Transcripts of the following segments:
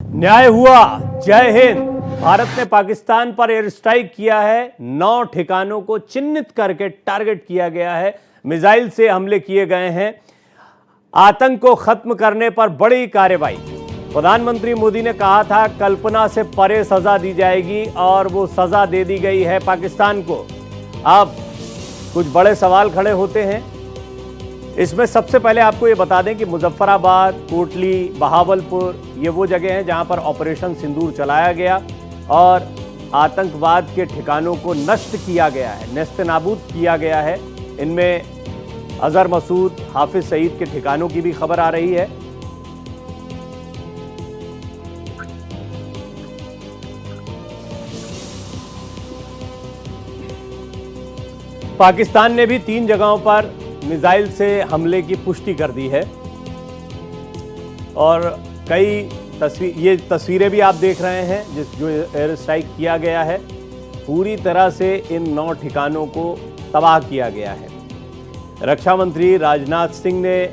न्याय हुआ, जय हिंद। भारत ने पाकिस्तान पर एयर स्ट्राइक किया है। 9 ठिकानों को चिन्हित करके टारगेट किया गया है। मिसाइल से हमले किए गए हैं। आतंक को खत्म करने पर बड़ी कार्रवाई। प्रधानमंत्री मोदी ने कहा था कल्पना से परे सजा दी जाएगी और वो सजा दे दी गई है पाकिस्तान को। अब कुछ बड़े सवाल खड़े होते हैं। इसमें सबसे पहले आपको ये बता दें कि मुजफ्फराबाद, कोटली, बहावलपुर ये वो जगह हैं जहां पर ऑपरेशन सिंदूर चलाया गया और आतंकवाद के ठिकानों को नष्ट किया गया है, नेस्तनाबूद किया गया है। इनमें अजहर मसूद, हाफिज सईद के ठिकानों की भी खबर आ रही है। पाकिस्तान ने भी 3 जगहों पर मिसाइल से हमले की पुष्टि कर दी है और कई ये तस्वीरें भी आप देख रहे हैं जो एयर स्ट्राइक किया गया है। पूरी तरह से इन 9 ठिकानों को तबाह किया गया है। रक्षा मंत्री राजनाथ सिंह ने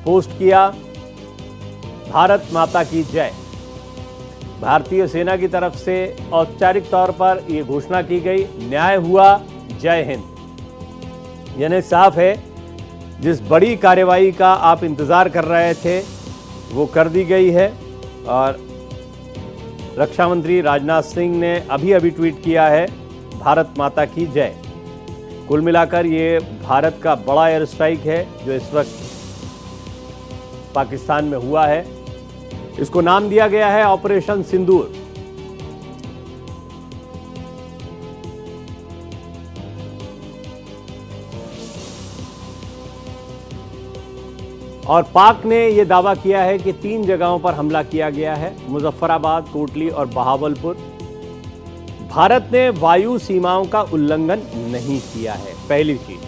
पोस्ट किया, भारत माता की जय। भारतीय सेना की तरफ से औपचारिक तौर पर यह घोषणा की गई, न्याय हुआ, जय हिंद। यानी साफ है, जिस बड़ी कार्रवाई का आप इंतजार कर रहे थे वो कर दी गई है। और रक्षा मंत्री राजनाथ सिंह ने अभी ट्वीट किया है, भारत माता की जय। कुल मिलाकर ये भारत का बड़ा एयर स्ट्राइक है जो इस वक्त पाकिस्तान में हुआ है। इसको नाम दिया गया है ऑपरेशन सिंदूर। और पाक ने यह दावा किया है कि 3 जगहों पर हमला किया गया है, मुजफ्फराबाद, कोटली और बहावलपुर। भारत ने वायु सीमाओं का उल्लंघन नहीं किया है, पहली चीज।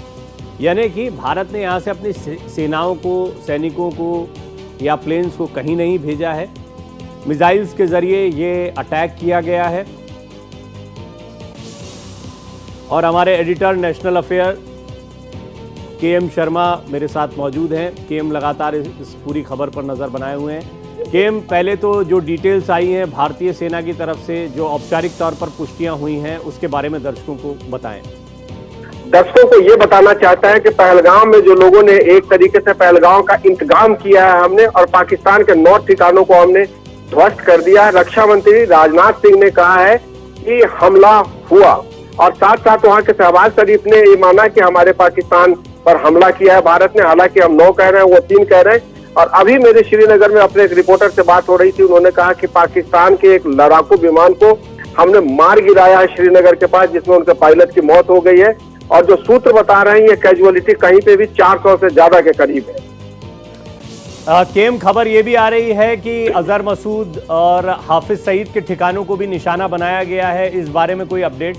यानी कि भारत ने यहां से अपनी सेनाओं को, सैनिकों को या प्लेन्स को कहीं नहीं भेजा है। मिसाइल्स के जरिए ये अटैक किया गया है। और हमारे editor national affair KM Sharma मेरे साथ मौजूद हैं। केएम लगातार इस पूरी खबर पर नजर बनाए हुए हैं। केएम, पहले तो जो डिटेल्स आई हैं भारतीय सेना की तरफ से, जो औपचारिक तौर पर पुष्टियां हुई हैं, उसके बारे में दर्शकों को बताएं। दर्शकों को ये बताना चाहता है कि पहलगाम में जो लोगों ने एक तरीके से पहलगाम का इंतजाम किया है हमने, और पाकिस्तान के 9 ठिकानों को हमने ध्वस्त कर दिया है। रक्षा मंत्री राजनाथ सिंह ने कहा है कि हमला हुआ, और साथ साथ वहां के शहबाज शरीफ ने ये माना कि हमारे पाकिस्तान पर हमला किया है भारत ने। हालांकि हम 9 कह रहे हैं, वो 3 कह रहे हैं। और अभी मेरे श्रीनगर में अपने एक रिपोर्टर से बात हो रही थी, उन्होंने कहा कि पाकिस्तान के एक लड़ाकू विमान को हमने मार गिराया है श्रीनगर के पास, जिसमें उनके पायलट की मौत हो गई है। और जो सूत्र बता रहे हैं, ये कैजुअलिटी कहीं पे भी 400 से ज्यादा के करीब है। केम, खबर ये भी आ रही है कि अजहर मसूद और हाफिज सईद के ठिकानों को भी निशाना बनाया गया है। इस बारे में कोई अपडेट?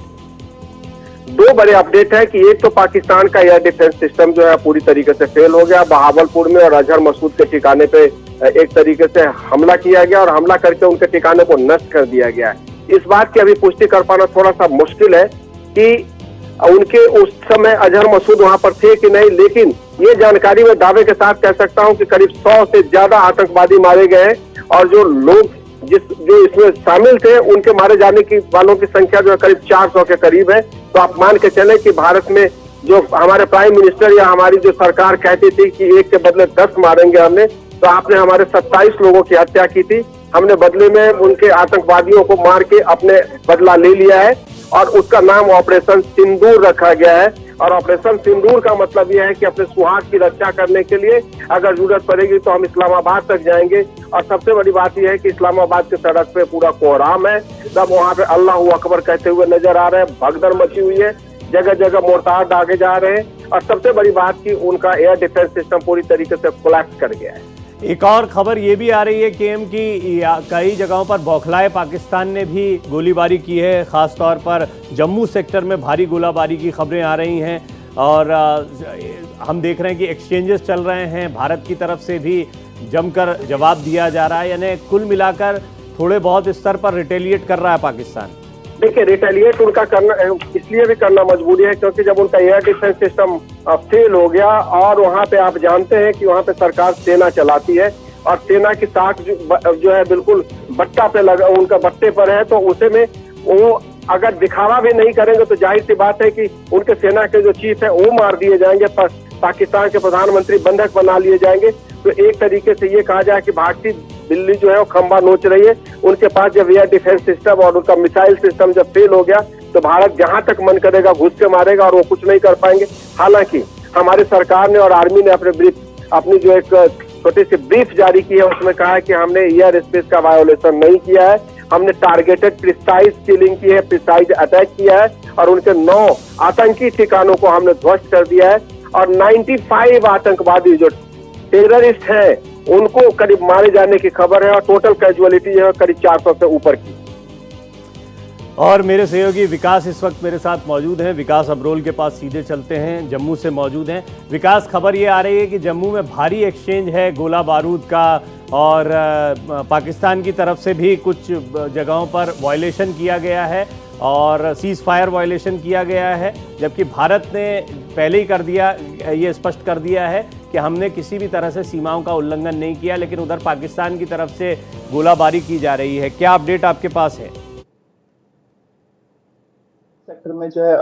2 बड़े अपडेट है कि एक तो पाकिस्तान का एयर डिफेंस सिस्टम जो है पूरी तरीके से फेल हो गया बहावलपुर में, और अजहर मसूद के ठिकाने पे एक तरीके से हमला किया गया और हमला करके उनके ठिकाने को नष्ट कर दिया गया है। इस बात की अभी पुष्टि कर पाना थोड़ा सा मुश्किल है कि उनके उस समय अजहर मसूद वहां पर थे कि नहीं, लेकिन ये जानकारी मैं दावे के साथ कह सकता हूं कि करीब 100 से ज्यादा आतंकवादी मारे गए हैं, और जो लोग जो इसमें शामिल थे उनके मारे जाने की वालों की संख्या जो है करीब 400 के करीब है। तो आप मान के चले कि भारत में जो हमारे प्राइम मिनिस्टर या हमारी जो सरकार कहती थी कि 1 के बदले 10 मारेंगे हमने, तो आपने हमारे 27 लोगों की हत्या की थी। हमने बदले में उनके आतंकवादियों को मार के अपने बदला ले लिया है, और उसका नाम ऑपरेशन सिंदूर रखा गया है। और ऑपरेशन सिंदूर का मतलब यह है कि अपने सुहाग की रक्षा करने के लिए अगर जरूरत पड़ेगी तो हम इस्लामाबाद तक जाएंगे। और सबसे बड़ी बात यह है कि इस्लामाबाद की सड़क पे पूरा कोहराम है, सब वहां पे अल्लाह अकबर कहते हुए नजर आ रहे हैं। भगदड़ मची हुई है, जगह जगह मोर्टार दागे जा रहे हैं। और सबसे बड़ी बात कि उनका एयर डिफेंस सिस्टम पूरी तरीके से कोलैप्स कर गया है। एक और खबर ये भी आ रही है केएम की, कई जगहों पर बौखलाए पाकिस्तान ने भी गोलीबारी की है। खासतौर पर जम्मू सेक्टर में भारी गोलाबारी की खबरें आ रही हैं, और हम देख रहे हैं कि एक्सचेंजेस चल रहे हैं। भारत की तरफ से भी जमकर जवाब दिया जा रहा है। यानी कुल मिलाकर थोड़े बहुत स्तर पर रिटेलिएट कर रहा है पाकिस्तान। देखिए, रिटेलिएट उनका करना इसलिए भी करना मजबूरी है क्योंकि जब उनका एयर डिफेंस सिस्टम फेल हो गया, और वहां पे आप जानते हैं कि वहां पे सरकार सेना चलाती है, और सेना की साख जो है बिल्कुल बट्टा पे लगा, उनका बट्टे पर है, तो उसे में वो अगर दिखावा भी नहीं करेंगे तो जाहिर सी बात है कि उनके सेना के जो चीफ है वो मार दिए जाएंगे, पाकिस्तान के प्रधानमंत्री बंधक बना लिए जाएंगे। तो एक तरीके से ये कहा जाए कि भारतीय दिल्ली जो है वो खंबा नोच रही है। उनके पास जब एयर डिफेंस सिस्टम और उनका मिसाइल सिस्टम जब फेल हो गया तो भारत जहां तक मन करेगा घुस के मारेगा और वो कुछ नहीं कर पाएंगे। हालांकि हमारी सरकार ने और आर्मी ने अपनी जो एक छोटी सी ब्रीफ जारी की है, उसमें कहा है कि हमने एयर स्पेस का वायोलेशन नहीं किया है, हमने टारगेटेड प्रिसाइज किलिंग की है, प्रिसाइज अटैक किया है और उनके 9 आतंकी ठिकानों को हमने ध्वस्त कर दिया है और 95 आतंकवादी जो टेररिस्ट हैं उनको करीब मारे जाने की खबर है और टोटल कैजुअलिटी जो है करीब 400 से ऊपर की। और मेरे सहयोगी विकास इस वक्त मेरे साथ मौजूद हैं। विकास अब्रोल के पास सीधे चलते हैं, जम्मू से मौजूद हैं। विकास, खबर ये आ रही है कि जम्मू में भारी एक्सचेंज है गोला बारूद का और पाकिस्तान की तरफ से भी कुछ जगहों पर वायलेशन किया गया है और सीज फायर वायलेशन किया गया है, जबकि भारत ने पहले ही कर दिया, ये स्पष्ट कर दिया है कि हमने किसी भी तरह से सीमाओं का उल्लंघन नहीं किया, लेकिन उधर पाकिस्तान की तरफ से गोलाबारी की जा रही है। क्या अपडेट आपके पास है? सेक्टर में जो है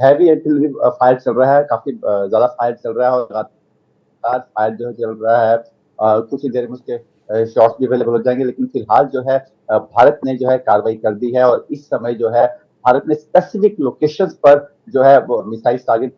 हैवी आर्टिलरी फायर चल रहा है, काफी ज्यादा फायर चल रहा है और लगातार फायर जो है चल रहा है। कुछ ही देर में उसके शॉट्स भी अवेलेबल हो जाएंगे, लेकिन फिलहाल जो है भारत ने जो है कार्रवाई कर दी है और इस समय जो है भारत ने स्पेसिफिक लोकेशंस पर जो है वो मिसाइल टारगेट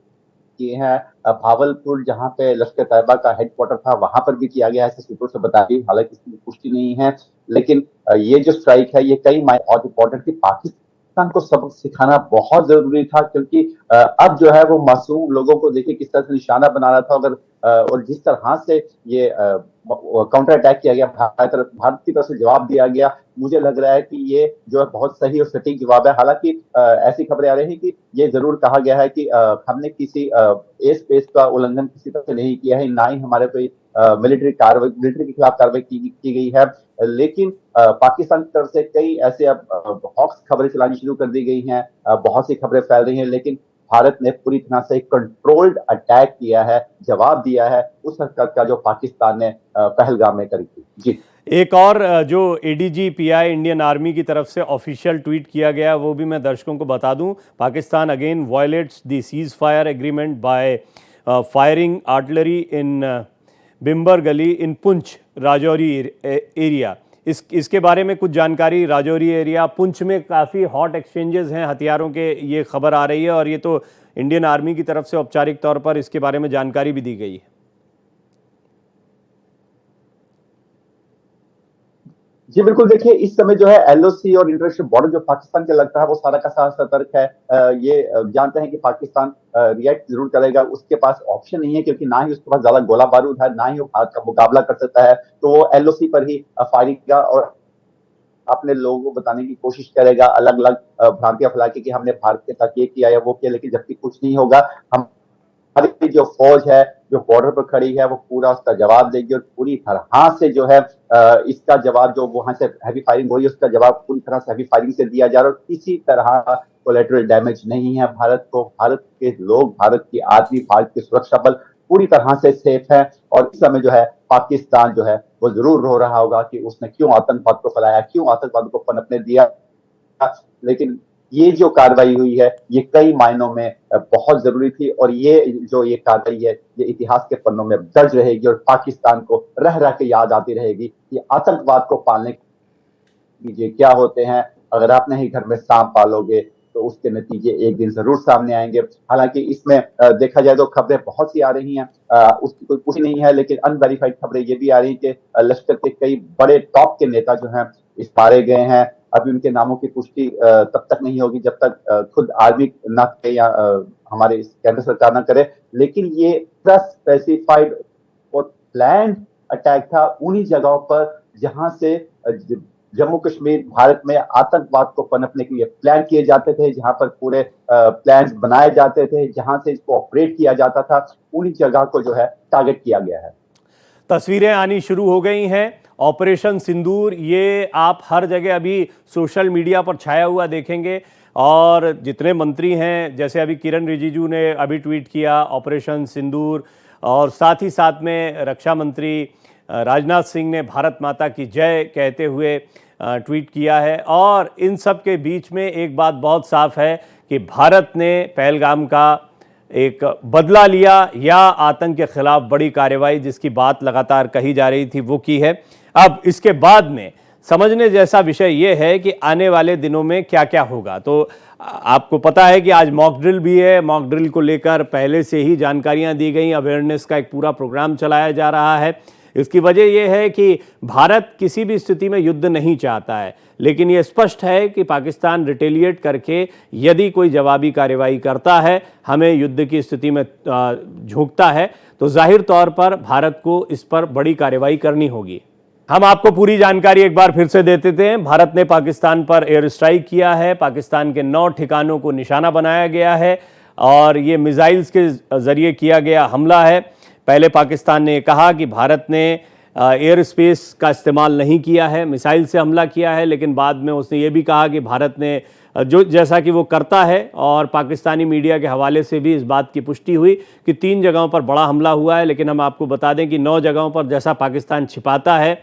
किए हैं। भावलपुर जहां पे लश्कर तैयबा का हेडक्वार्टर था वहां पर भी किया गया है, ऐसे सूत्रों से बताया, हालांकि इसकी पुष्टि नहीं है, लेकिन ये जो स्ट्राइक है ये कई बहुत इंपॉर्टेंट थी। पाकिस्तान को सबक सिखाना बहुत जरूरी था, क्योंकि अब जो है वो मासूम लोगों को देखिए किस तरह से निशाना बना रहा था। अगर और जिस तरह से ये काउंटर अटैक किया गया, भारत की तरफ से जवाब दिया गया, मुझे लग रहा है कि ये जो है बहुत सही और सटीक जवाब है। हालांकि ऐसी खबरें आ रही हैं कि ये जरूर कहा गया है कि हमने किसी एयर स्पेस का उल्लंघन किसी तरह से नहीं किया है, ना ही हमारे कोई मिलिट्री के खिलाफ कार्रवाई की गई है, लेकिन पाकिस्तान की तरफ से कई ऐसे अब हॉक्स खबरें चलानी शुरू कर दी गई हैं, बहुत सी खबरें फैल रही हैं, लेकिन भारत ने पूरी तरह से कंट्रोल्ड अटैक किया है, जवाब दिया है उस हरकत का जो पाकिस्तान ने पहलगाम में करी थी। जी, एक और जो एडीजी पीआई इंडियन आर्मी की तरफ से ऑफिशियल ट्वीट किया गया वो भी मैं दर्शकों को बता दूं। Pakistan again violates the ceasefire agreement by firing artillery in Bhimber Gali in Poonch Rajouri area. इसके बारे में कुछ जानकारी। राजौरी एरिया पुंछ में काफ़ी हॉट एक्सचेंजेस हैं हथियारों के, ये खबर आ रही है और ये तो इंडियन आर्मी की तरफ से औपचारिक तौर पर इसके बारे में जानकारी भी दी गई है। जी बिल्कुल, देखिए इस समय जो है एलओसी और इंटरनेशनल बॉर्डर जो पाकिस्तान के लगता है वो सारा का सारा सतर्क है। ये जानते हैं कि पाकिस्तान रिएक्ट जरूर करेगा, उसके पास ऑप्शन नहीं है, क्योंकि ना ही उसके पास ज्यादा गोला बारूद है, ना ही वो भारत का मुकाबला कर सकता है, तो वो एलओसी पर ही फायरिंग करेगा और अपने लोगों को बताने की कोशिश करेगा, अलग अलग भ्रांतियां फैला के कि हमने भारत के साथ ये किया या वो किया, लेकिन जबकि कुछ नहीं होगा। हम हमारी जो फौज है जो बॉर्डर पर खड़ी है वो पूरा उसका जवाब देगी और पूरी तरह से जो है इसका जवाब जो वहां से हैवी फायरिंग हो रही है उसका जवाब पूरी तरह से हैवी फायरिंग से दिया जा रहा है और किसी तरह कोलैटरल डैमेज नहीं है भारत को। भारत के लोग, भारत की आर्मी, भारत के सुरक्षा बल पूरी तरह से सेफ है और इस समय जो है पाकिस्तान जो है वो जरूर रो रहा होगा कि उसने क्यों आतंकवाद को फैलाया, क्यों आतंकवाद को पनपने दिया, लेकिन ये जो कार्रवाई हुई है ये कई मायनों में बहुत जरूरी थी और ये कार्रवाई है ये इतिहास के पन्नों में दर्ज रहेगी और पाकिस्तान को रह रह के याद आती रहेगी कि आतंकवाद को पालने के क्या होते हैं। अगर आप नहीं घर में सांप पालोगे तो उसके नतीजे एक दिन जरूर सामने आएंगे। हालांकि इसमें देखा जाए तो खबरें बहुत सी आ रही हैं, उसकी कोई पुष्टि नहीं है, लेकिन अनवेरिफाइड खबरें ये भी आ रही कि लश्कर के कई बड़े टॉप के नेता जो हैं इस मारे गए हैं। अभी उनके नामों की पुष्टि तब तक नहीं होगी जब तक खुद आर्मी ना करे या हमारे केंद्र सरकार ना करे, लेकिन ये स्पेसिफाइड और प्लान्ड अटैक था उन्हीं जगहों पर जहां से जम्मू कश्मीर भारत में आतंकवाद को पनपने के लिए प्लान किए जाते थे, जहां पर पूरे प्लान्स बनाए जाते थे, जहां से इसको ऑपरेट किया जाता था, उन्हीं जगह को जो है टारगेट किया गया है। तस्वीरें आनी शुरू हो गई हैं। ऑपरेशन सिंदूर ये आप हर जगह अभी सोशल मीडिया पर छाया हुआ देखेंगे और जितने मंत्री हैं, जैसे अभी किरण रिजिजू ने अभी ट्वीट किया ऑपरेशन सिंदूर, और साथ ही साथ में रक्षा मंत्री राजनाथ सिंह ने भारत माता की जय कहते हुए ट्वीट किया है। और इन सब के बीच में एक बात बहुत साफ है कि भारत ने पहलगाम का एक बदला लिया या आतंक के खिलाफ बड़ी कार्रवाई जिसकी बात लगातार कही जा रही थी वो की है। अब इसके बाद में समझने जैसा विषय ये है कि आने वाले दिनों में क्या क्या होगा। तो आपको पता है कि आज मॉक ड्रिल भी है। मॉक ड्रिल को लेकर पहले से ही जानकारियां दी गई, अवेयरनेस का एक पूरा प्रोग्राम चलाया जा रहा है। इसकी वजह यह है कि भारत किसी भी स्थिति में युद्ध नहीं चाहता है, लेकिन यह स्पष्ट है कि पाकिस्तान रिटेलिएट करके यदि कोई जवाबी कार्रवाई करता है, हमें युद्ध की स्थिति में झोंकता है, तो जाहिर तौर पर भारत को इस पर बड़ी कार्रवाई करनी होगी। हम आपको पूरी जानकारी एक बार फिर से दे देते हैं। भारत ने पाकिस्तान पर एयर स्ट्राइक किया है। पाकिस्तान के 9 ठिकानों को निशाना बनाया गया है और ये मिसाइल्स के जरिए किया गया हमला है। पहले पाकिस्तान ने कहा कि भारत ने एयर स्पेस का इस्तेमाल नहीं किया है, मिसाइल से हमला किया है, लेकिन बाद में उसने ये भी कहा कि भारत ने जो जैसा कि वो करता है, और पाकिस्तानी मीडिया के हवाले से भी इस बात की पुष्टि हुई कि 3 जगहों पर बड़ा हमला हुआ है। लेकिन हम आपको बता दें कि 9 जगहों पर जैसा पाकिस्तान छिपाता है,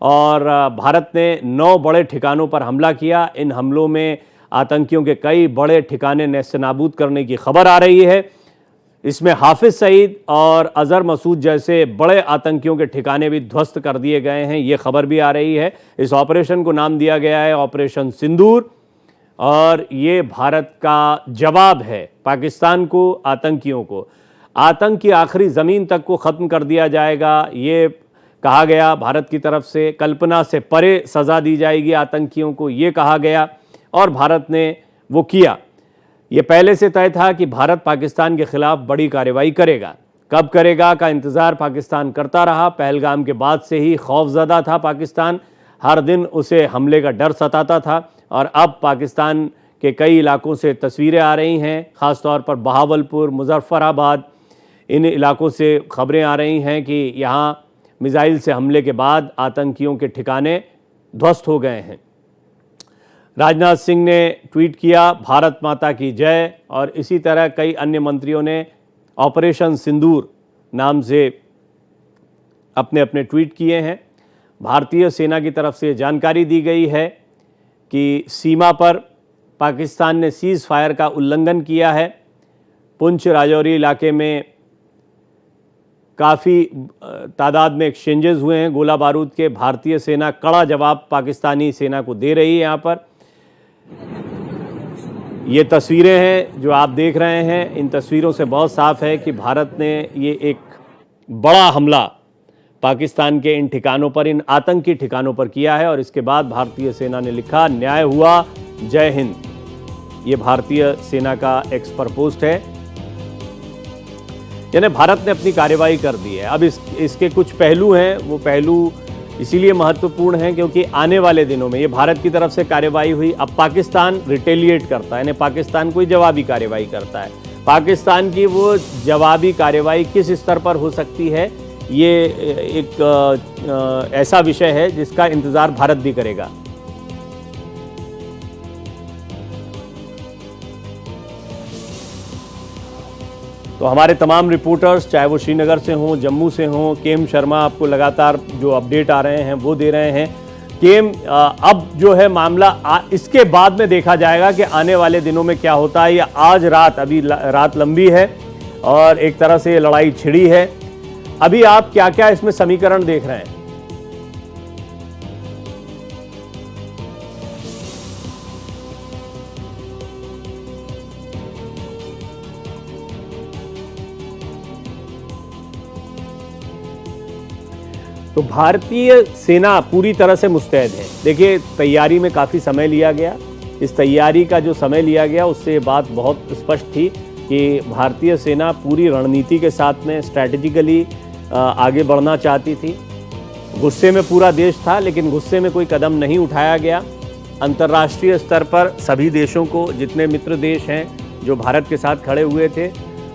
और भारत ने 9 बड़े ठिकानों पर हमला किया। इन हमलों में आतंकियों के कई बड़े ठिकाने नेस्तनाबूद करने की खबर आ रही है। इसमें हाफिज सईद और अजहर मसूद जैसे बड़े आतंकियों के ठिकाने भी ध्वस्त कर दिए गए हैं, ये खबर भी आ रही है। इस ऑपरेशन को नाम दिया गया है ऑपरेशन सिंदूर, और ये भारत का जवाब है पाकिस्तान को, आतंकियों को। आतंक की आखिरी ज़मीन तक को ख़त्म कर दिया जाएगा, ये कहा गया भारत की तरफ से। कल्पना से परे सज़ा दी जाएगी आतंकियों को, ये कहा गया, और भारत ने वो किया। ये पहले से तय था कि भारत पाकिस्तान के खिलाफ बड़ी कार्रवाई करेगा। कब करेगा का इंतज़ार पाकिस्तान करता रहा। पहलगाम के बाद से ही खौफज़दा था पाकिस्तान, हर दिन उसे हमले का डर सताता था। और अब पाकिस्तान के कई इलाकों से तस्वीरें आ रही हैं, ख़ास तौर पर बहावलपुर, मुजफ्फराबाद, इन इलाकों से खबरें आ रही हैं कि यहाँ मिसाइल से हमले के बाद आतंकियों के ठिकाने ध्वस्त हो गए हैं। राजनाथ सिंह ने ट्वीट किया भारत माता की जय, और इसी तरह कई अन्य मंत्रियों ने ऑपरेशन सिंदूर नाम से अपने अपने ट्वीट किए हैं। भारतीय सेना की तरफ से जानकारी दी गई है कि सीमा पर पाकिस्तान ने सीज़ फायर का उल्लंघन किया है। पुंछ राजौरी इलाके में काफ़ी तादाद में एक्सचेंजेस हुए हैं गोला बारूद के। भारतीय सेना कड़ा जवाब पाकिस्तानी सेना को दे रही है। यहाँ पर ये तस्वीरें हैं जो आप देख रहे हैं, इन तस्वीरों से बहुत साफ है कि भारत ने ये एक बड़ा हमला पाकिस्तान के इन ठिकानों पर, इन आतंकी ठिकानों पर किया है। और इसके बाद भारतीय सेना ने लिखा न्याय हुआ, जय हिंद। ये भारतीय सेना का एक्स पर पोस्ट है, यानी भारत ने अपनी कार्रवाई कर दी है। अब इसके कुछ पहलू हैं, वो पहलू इसीलिए महत्वपूर्ण हैं क्योंकि आने वाले दिनों में ये भारत की तरफ से कार्रवाई हुई, अब पाकिस्तान रिटेलिएट करता है, यानी पाकिस्तान कोई जवाबी कार्रवाई करता है। पाकिस्तान की वो जवाबी कार्रवाई किस स्तर पर हो सकती है, ये एक ऐसा विषय है जिसका इंतज़ार भारत भी करेगा। तो हमारे तमाम रिपोर्टर्स, चाहे वो श्रीनगर से हों, जम्मू से हों, केम शर्मा आपको लगातार जो अपडेट आ रहे हैं वो दे रहे हैं। केम, अब जो है मामला इसके बाद में देखा जाएगा कि आने वाले दिनों में क्या होता है। या आज रात, अभी रात लंबी है और एक तरह से लड़ाई छिड़ी है। अभी आप क्या क्या इसमें समीकरण देख रहे हैं? तो भारतीय सेना पूरी तरह से मुस्तैद है। देखिए, तैयारी में काफ़ी समय लिया गया। इस तैयारी का जो समय लिया गया उससे बात बहुत स्पष्ट थी कि भारतीय सेना पूरी रणनीति के साथ में स्ट्रैटेजिकली आगे बढ़ना चाहती थी। गुस्से में पूरा देश था, लेकिन गुस्से में कोई कदम नहीं उठाया गया। अंतर्राष्ट्रीय स्तर पर सभी देशों को, जितने मित्र देश हैं जो भारत के साथ खड़े हुए थे,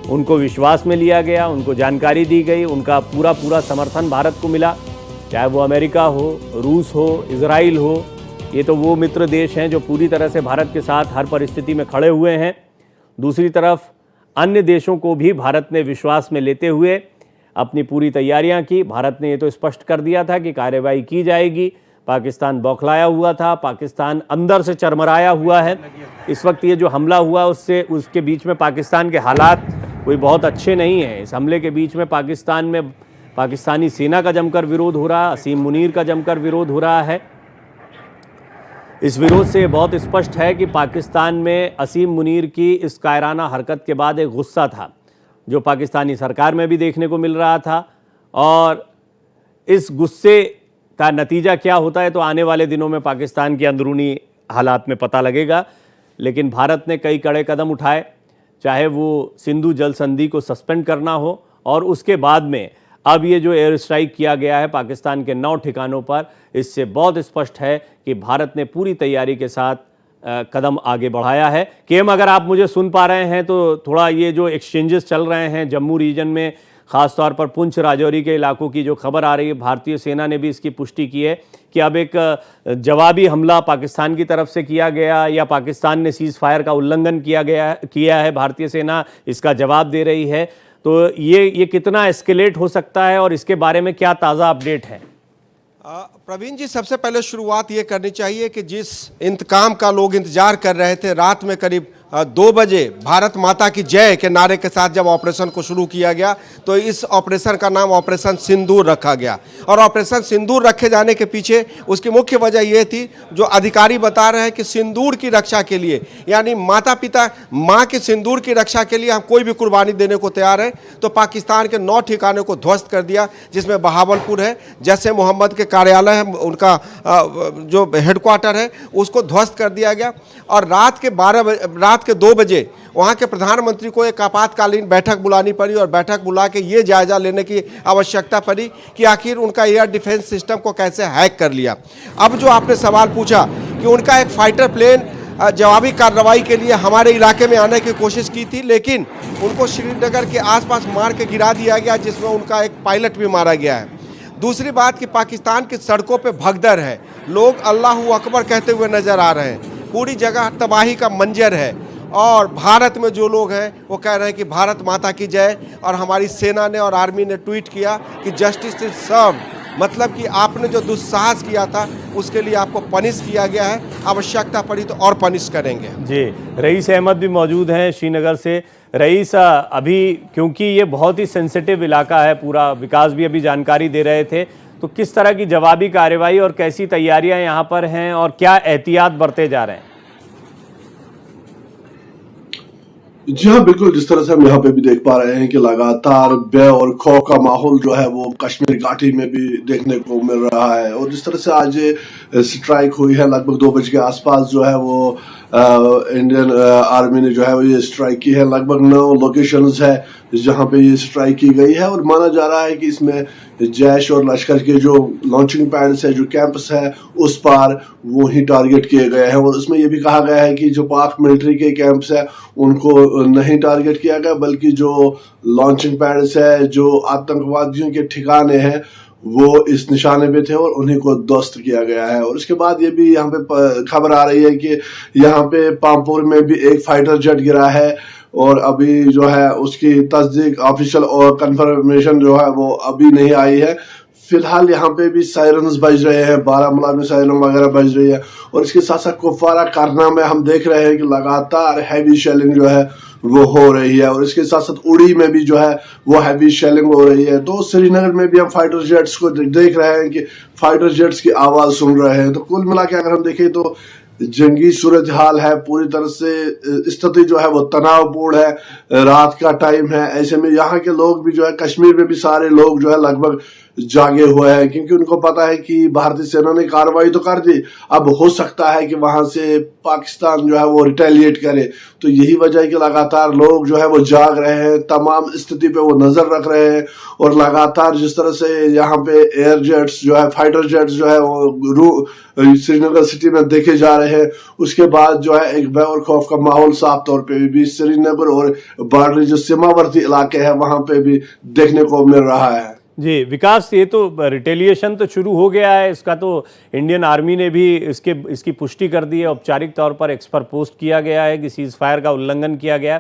उनको विश्वास में लिया गया, उनको जानकारी दी गई, उनका पूरा समर्थन भारत को मिला। चाहे वो अमेरिका हो, रूस हो, इजराइल हो, ये तो वो मित्र देश हैं जो पूरी तरह से भारत के साथ हर परिस्थिति में खड़े हुए हैं। दूसरी तरफ अन्य देशों को भी भारत ने विश्वास में लेते हुए अपनी पूरी तैयारियां की। भारत ने ये तो स्पष्ट कर दिया था कि कार्रवाई की जाएगी। पाकिस्तान बौखलाया हुआ था, पाकिस्तान अंदर से चरमराया हुआ है। इस वक्त ये जो हमला हुआ उसके बीच में पाकिस्तान के हालात कोई बहुत अच्छे नहीं हैं। इस हमले के बीच में पाकिस्तानी सेना का जमकर विरोध हो रहा है, असीम मुनीर का जमकर विरोध हो रहा है। इस विरोध से बहुत स्पष्ट है कि पाकिस्तान में असीम मुनीर की इस कायराना हरकत के बाद एक गुस्सा था, जो पाकिस्तानी सरकार में भी देखने को मिल रहा था। और इस गुस्से का नतीजा क्या होता है तो आने वाले दिनों में पाकिस्तान के अंदरूनी हालात में पता लगेगा। लेकिन भारत ने कई कड़े कदम उठाए, चाहे वो सिंधु जल संधि को सस्पेंड करना हो, और उसके बाद में अब ये जो एयर स्ट्राइक किया गया है पाकिस्तान के 9 ठिकानों पर, इससे बहुत स्पष्ट है कि भारत ने पूरी तैयारी के साथ कदम आगे बढ़ाया है। केएम, अगर आप मुझे सुन पा रहे हैं तो थोड़ा ये जो एक्सचेंजेस चल रहे हैं जम्मू रीजन में, ख़ासतौर पर पुंछ राजौरी के इलाकों की जो खबर आ रही है, भारतीय सेना ने भी इसकी पुष्टि की है कि अब एक जवाबी हमला पाकिस्तान की तरफ से किया गया, या पाकिस्तान ने सीज़ फायर का उल्लंघन किया है, भारतीय सेना इसका जवाब दे रही है। तो ये कितना एस्केलेट हो सकता है और इसके बारे में क्या ताज़ा अपडेट है? प्रवीण जी, सबसे पहले शुरुआत ये करनी चाहिए कि जिस इंतकाम का लोग इंतजार कर रहे थे, रात में करीब 2 बजे भारत माता की जय के नारे के साथ जब ऑपरेशन को शुरू किया गया, तो इस ऑपरेशन का नाम ऑपरेशन सिंदूर रखा गया। और ऑपरेशन सिंदूर रखे जाने के पीछे उसकी मुख्य वजह ये थी, जो अधिकारी बता रहे हैं कि सिंदूर की रक्षा के लिए, यानी माता पिता माँ के सिंदूर की रक्षा के लिए हम कोई भी कुर्बानी देने को तैयार है। तो पाकिस्तान के 9 ठिकानों को ध्वस्त कर दिया, जिसमें बहावलपुर है, जैसे मोहम्मद के कार्यालय है, उनका जो हेडक्वार्टर है, उसको ध्वस्त कर दिया गया। और रात के 2 बजे वहाँ के प्रधानमंत्री को एक आपातकालीन बैठक बुलानी पड़ी, और बैठक बुला के ये जायजा लेने की आवश्यकता पड़ी कि आखिर उनका एयर डिफेंस सिस्टम को कैसे हैक कर लिया। अब जो आपने सवाल पूछा कि उनका एक फाइटर प्लेन जवाबी कार्रवाई के लिए हमारे इलाके में आने की कोशिश की थी, लेकिन उनको श्रीनगर के आसपास मार के गिरा दिया गया, जिसमें उनका एक पायलट भी मारा गया है। दूसरी बात कि पाकिस्तान की सड़कों पे भगदड़ है, लोग अल्लाहू अकबर कहते हुए नजर आ रहे हैं, पूरी जगह तबाही का मंजर है। और भारत में जो लोग हैं वो कह रहे हैं कि भारत माता की जय। और हमारी सेना ने और आर्मी ने ट्वीट किया कि जस्टिस इज सर्व्ड, मतलब कि आपने जो दुस्साहस किया था उसके लिए आपको पनिश किया गया है, आवश्यकता पड़ी तो और पनिश करेंगे। जी, रईस अहमद भी मौजूद हैं श्रीनगर से। रईस, अभी क्योंकि ये बहुत ही सेंसिटिव इलाका है पूरा, विकास भी अभी जानकारी दे रहे थे, तो किस तरह की जवाबी कार्रवाई और कैसी तैयारियां यहाँ पर हैं और क्या एहतियात बरते जा रहे हैं? जी हाँ, बिल्कुल, जिस तरह से हम यहाँ पे भी देख पा रहे हैं कि लगातार भय और खौफ का माहौल जो है वो कश्मीर घाटी में भी देखने को मिल रहा है। और जिस तरह से आज स्ट्राइक हुई है लगभग 2 बजे के आसपास, जो है वो इंडियन आर्मी ने जो है वो ये स्ट्राइक की है। लगभग 9 लोकेशंस है जहाँ पे ये स्ट्राइक की गई है, और माना जा रहा है कि इसमें जैश और लश्कर के जो लॉन्चिंग पैड्स है, जो कैंप्स है, उस पार वो ही टारगेट किए गए हैं। और उसमें ये भी कहा गया है कि जो पाक मिलिट्री के कैंप्स है उनको नहीं टारगेट किया गया, बल्कि जो लॉन्चिंग पैड्स है, जो आतंकवादियों के ठिकाने हैं, वो इस निशाने पे थे और उन्हीं को ध्वस्त किया गया है। और उसके बाद ये भी यहाँ पे खबर आ रही है कि यहाँ पे पामपुर में भी एक फाइटर जेट गिरा है, और अभी जो है उसकी तस्दीक ऑफिशियल और कंफर्मेशन जो है वो अभी नहीं आई है। फिलहाल यहाँ पे भी सायरन्स बज रहे हैं, बारामूला में सायरन वगैरह बज रही है। और इसके साथ साथ कुपवारा कारना में हम देख रहे हैं कि लगातार हैवी शेलिंग जो है वो हो रही है, और इसके साथ साथ उड़ी में भी जो है वो हैवी शेलिंग हो रही है। तो श्रीनगर में भी हम फाइटर जेट्स को देख रहे हैं कि फाइटर जेट्स की आवाज सुन रहे हैं। तो कुल मिला के अगर हम देखें तो जंगी सूरत हाल है, पूरी तरह से स्थिति जो है वो तनावपूर्ण है, रात का टाइम है। ऐसे में यहाँ के लोग भी जो है, कश्मीर में भी सारे लोग जो है लगभग जागे हुए हैं, क्योंकि उनको पता है कि भारतीय सेना ने कार्रवाई तो कर दी, अब हो सकता है कि वहां से पाकिस्तान जो है वो रिटेलिएट करे। तो यही वजह है कि लगातार लोग जो है वो जाग रहे हैं, तमाम स्थिति पे वो नजर रख रहे हैं। और लगातार जिस तरह से यहाँ पे एयर जेट्स जो है, फाइटर जेट्स जो है वो श्रीनगर सिटी में देखे जा रहे हैं, उसके बाद जो है एक भय और खौफ का माहौल साफ तौर पे भी श्रीनगर और बार्डरी जो सीमावर्ती इलाके हैं वहां पे भी देखने को मिल रहा है। जी विकास, ये तो रिटेलिएशन तो शुरू हो गया है, इसका तो इंडियन आर्मी ने भी इसकी पुष्टि कर दी है, औपचारिक तौर पर एक्स पर पोस्ट किया गया है कि सीज फायर का उल्लंघन किया गया।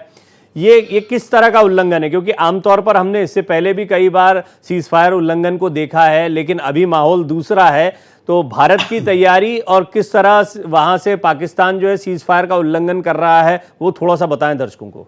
ये किस तरह का उल्लंघन है? क्योंकि आमतौर पर हमने इससे पहले भी कई बार सीज फायर उल्लंघन को देखा है, लेकिन अभी माहौल दूसरा है। तो भारत की तैयारी और किस तरह वहां से पाकिस्तान जो है सीज फायर का उल्लंघन कर रहा है, वो थोड़ा सा बताएं दर्शकों को।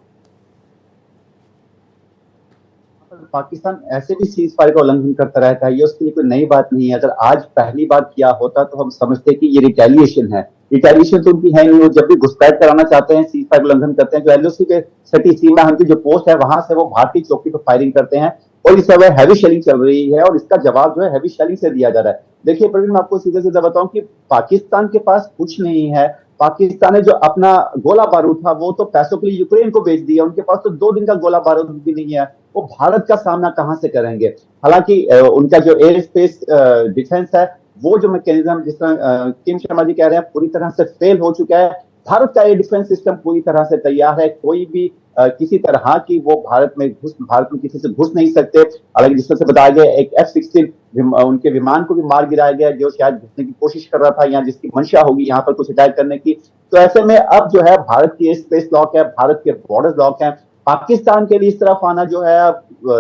पाकिस्तान ऐसे भी सीज फायर का उल्लंघन करता रहता है, ये उसके लिए कोई नई बात नहीं है। अगर आज पहली बार किया होता तो हम समझते कि ये रिटेलिएशन है। रिटेलिएशन तो उनकी है नहीं, वो जब भी घुसपैठ कराना चाहते हैं सीज फायर उल्लंघन करते हैं। जो एलओसी के सटी सीमा उनकी जो पोस्ट है वहां से वो भारतीय चौकी पर फायरिंग करते हैं और इस समय हैवी शेलिंग चल रही है और इसका जवाब जो है हैवी शेलिंग से दिया जा रहा है। देखिए प्रवीण, मैं आपको सीधे सीधे बताऊं कि पाकिस्तान के पास कुछ नहीं है। पाकिस्तान ने जो अपना गोला बारूद था वो तो पैसों के लिए यूक्रेन को बेच दिया। उनके पास तो 2 दिन का गोला बारूद भी नहीं है। वो भारत का सामना कहां से करेंगे? हालांकि उनका जो एयर स्पेस डिफेंस है, वो जो मैकेनिज्म जिस तरह किम शर्मा जी कह रहे हैं पूरी तरह से फेल हो चुका है। भारत का एयर डिफेंस सिस्टम पूरी तरह से तैयार है। कोई भी किसी तरह की वो भारत में किसी से घुस नहीं सकते। हालांकि जिस तरह से बताया गया, एक F-16 उनके विमान को भी मार गिराया गया जो शायद घुसने की कोशिश कर रहा था या जिसकी मंशा होगी यहाँ पर कुछ अटैक करने की। तो ऐसे में अब जो है भारत की स्पेस लॉक है, भारत के बॉर्डर लॉक है। पाकिस्तान के लिए इस तरफ आना जो है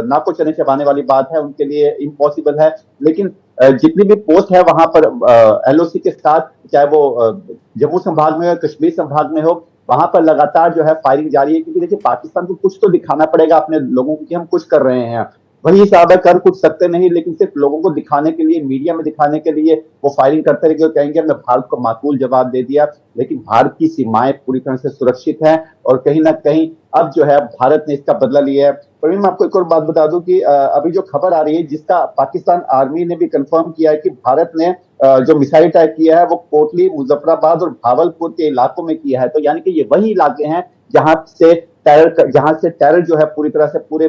नाको चने चबाने वाली बात है, उनके लिए इम्पॉसिबल है। लेकिन जितनी भी पोस्ट है वहां पर एलओसी के साथ, चाहे वो जम्मू संभाग में हो, कश्मीर संभाग में हो, वहां पर लगातार जो है फायरिंग जारी है। क्योंकि देखिए पाकिस्तान को कुछ तो दिखाना पड़ेगा अपने लोगों को कि हम कुछ कर रहे हैं। वही हिसाब है, कर कुछ सकते नहीं, लेकिन सिर्फ लोगों को दिखाने के लिए, मीडिया में दिखाने के लिए वो फायरिंग करते रहे। कहेंगे हमने भारत को माकूल जवाब दे दिया, लेकिन भारत की सीमाएं पूरी तरह से सुरक्षित हैं और कहीं ना कहीं अब जो है भारत ने इसका बदला लिया है। प्रवीण, मैं आपको एक और बात बता दूं कि अभी जो खबर आ रही है जिसका पाकिस्तान आर्मी ने भी कंफर्म किया है कि भारत ने जो मिसाइल अटैक किया है वो कोटली, मुजफ्फराबाद और भावलपुर के इलाकों में किया है। तो यानी कि ये वही इलाके हैं जहां से टेरर जो है पूरी तरह से पूरे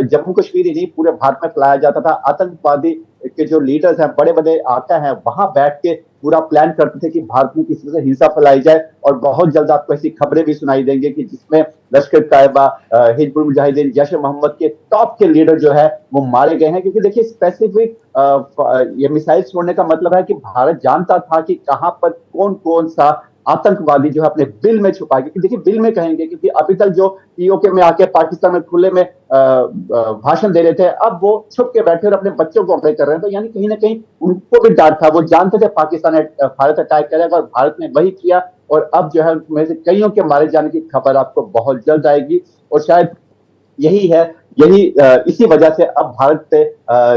जम्मू कश्मीर ही नहीं पूरे भारत में फैलाया जाता था। आतंकवादी के जो लीडर्स हैं, बड़े बड़े आका हैं, वहां बैठ के पूरा प्लान करते थे कि भारत में किसी तरह से हिंसा फैलाई जाए। और बहुत जल्द आपको ऐसी खबरें भी सुनाई देंगे कि जिसमें लश्कर तैयबा, हिजबुल मुजाहिदीन, जैश ए मोहम्मद के टॉप के लीडर जो है वो मारे गए हैं। क्योंकि देखिए स्पेसिफिक ये मिसाइल छोड़ने का मतलब है कि भारत जानता था कि कहां पर कौन कौन सा आतंकवादी जो है अपने बिल में छुपा, क्योंकि देखिए बिल में कहेंगे, क्योंकि अभी तक जो पीओके में आके पाकिस्तान में खुले में भाषण दे रहे थे, अब वो छुप के बैठे और अपने बच्चों को अटैक कर रहे हैं। तो यानी कहीं ना कहीं उनको भी डर था, वो जानते थे पाकिस्तान भारत अटैक करेगा और भारत ने वही किया। और अब जो है उनमें से कईयों के मारे जाने की खबर आपको बहुत जल्द आएगी और शायद इसी वजह से अब भारत पे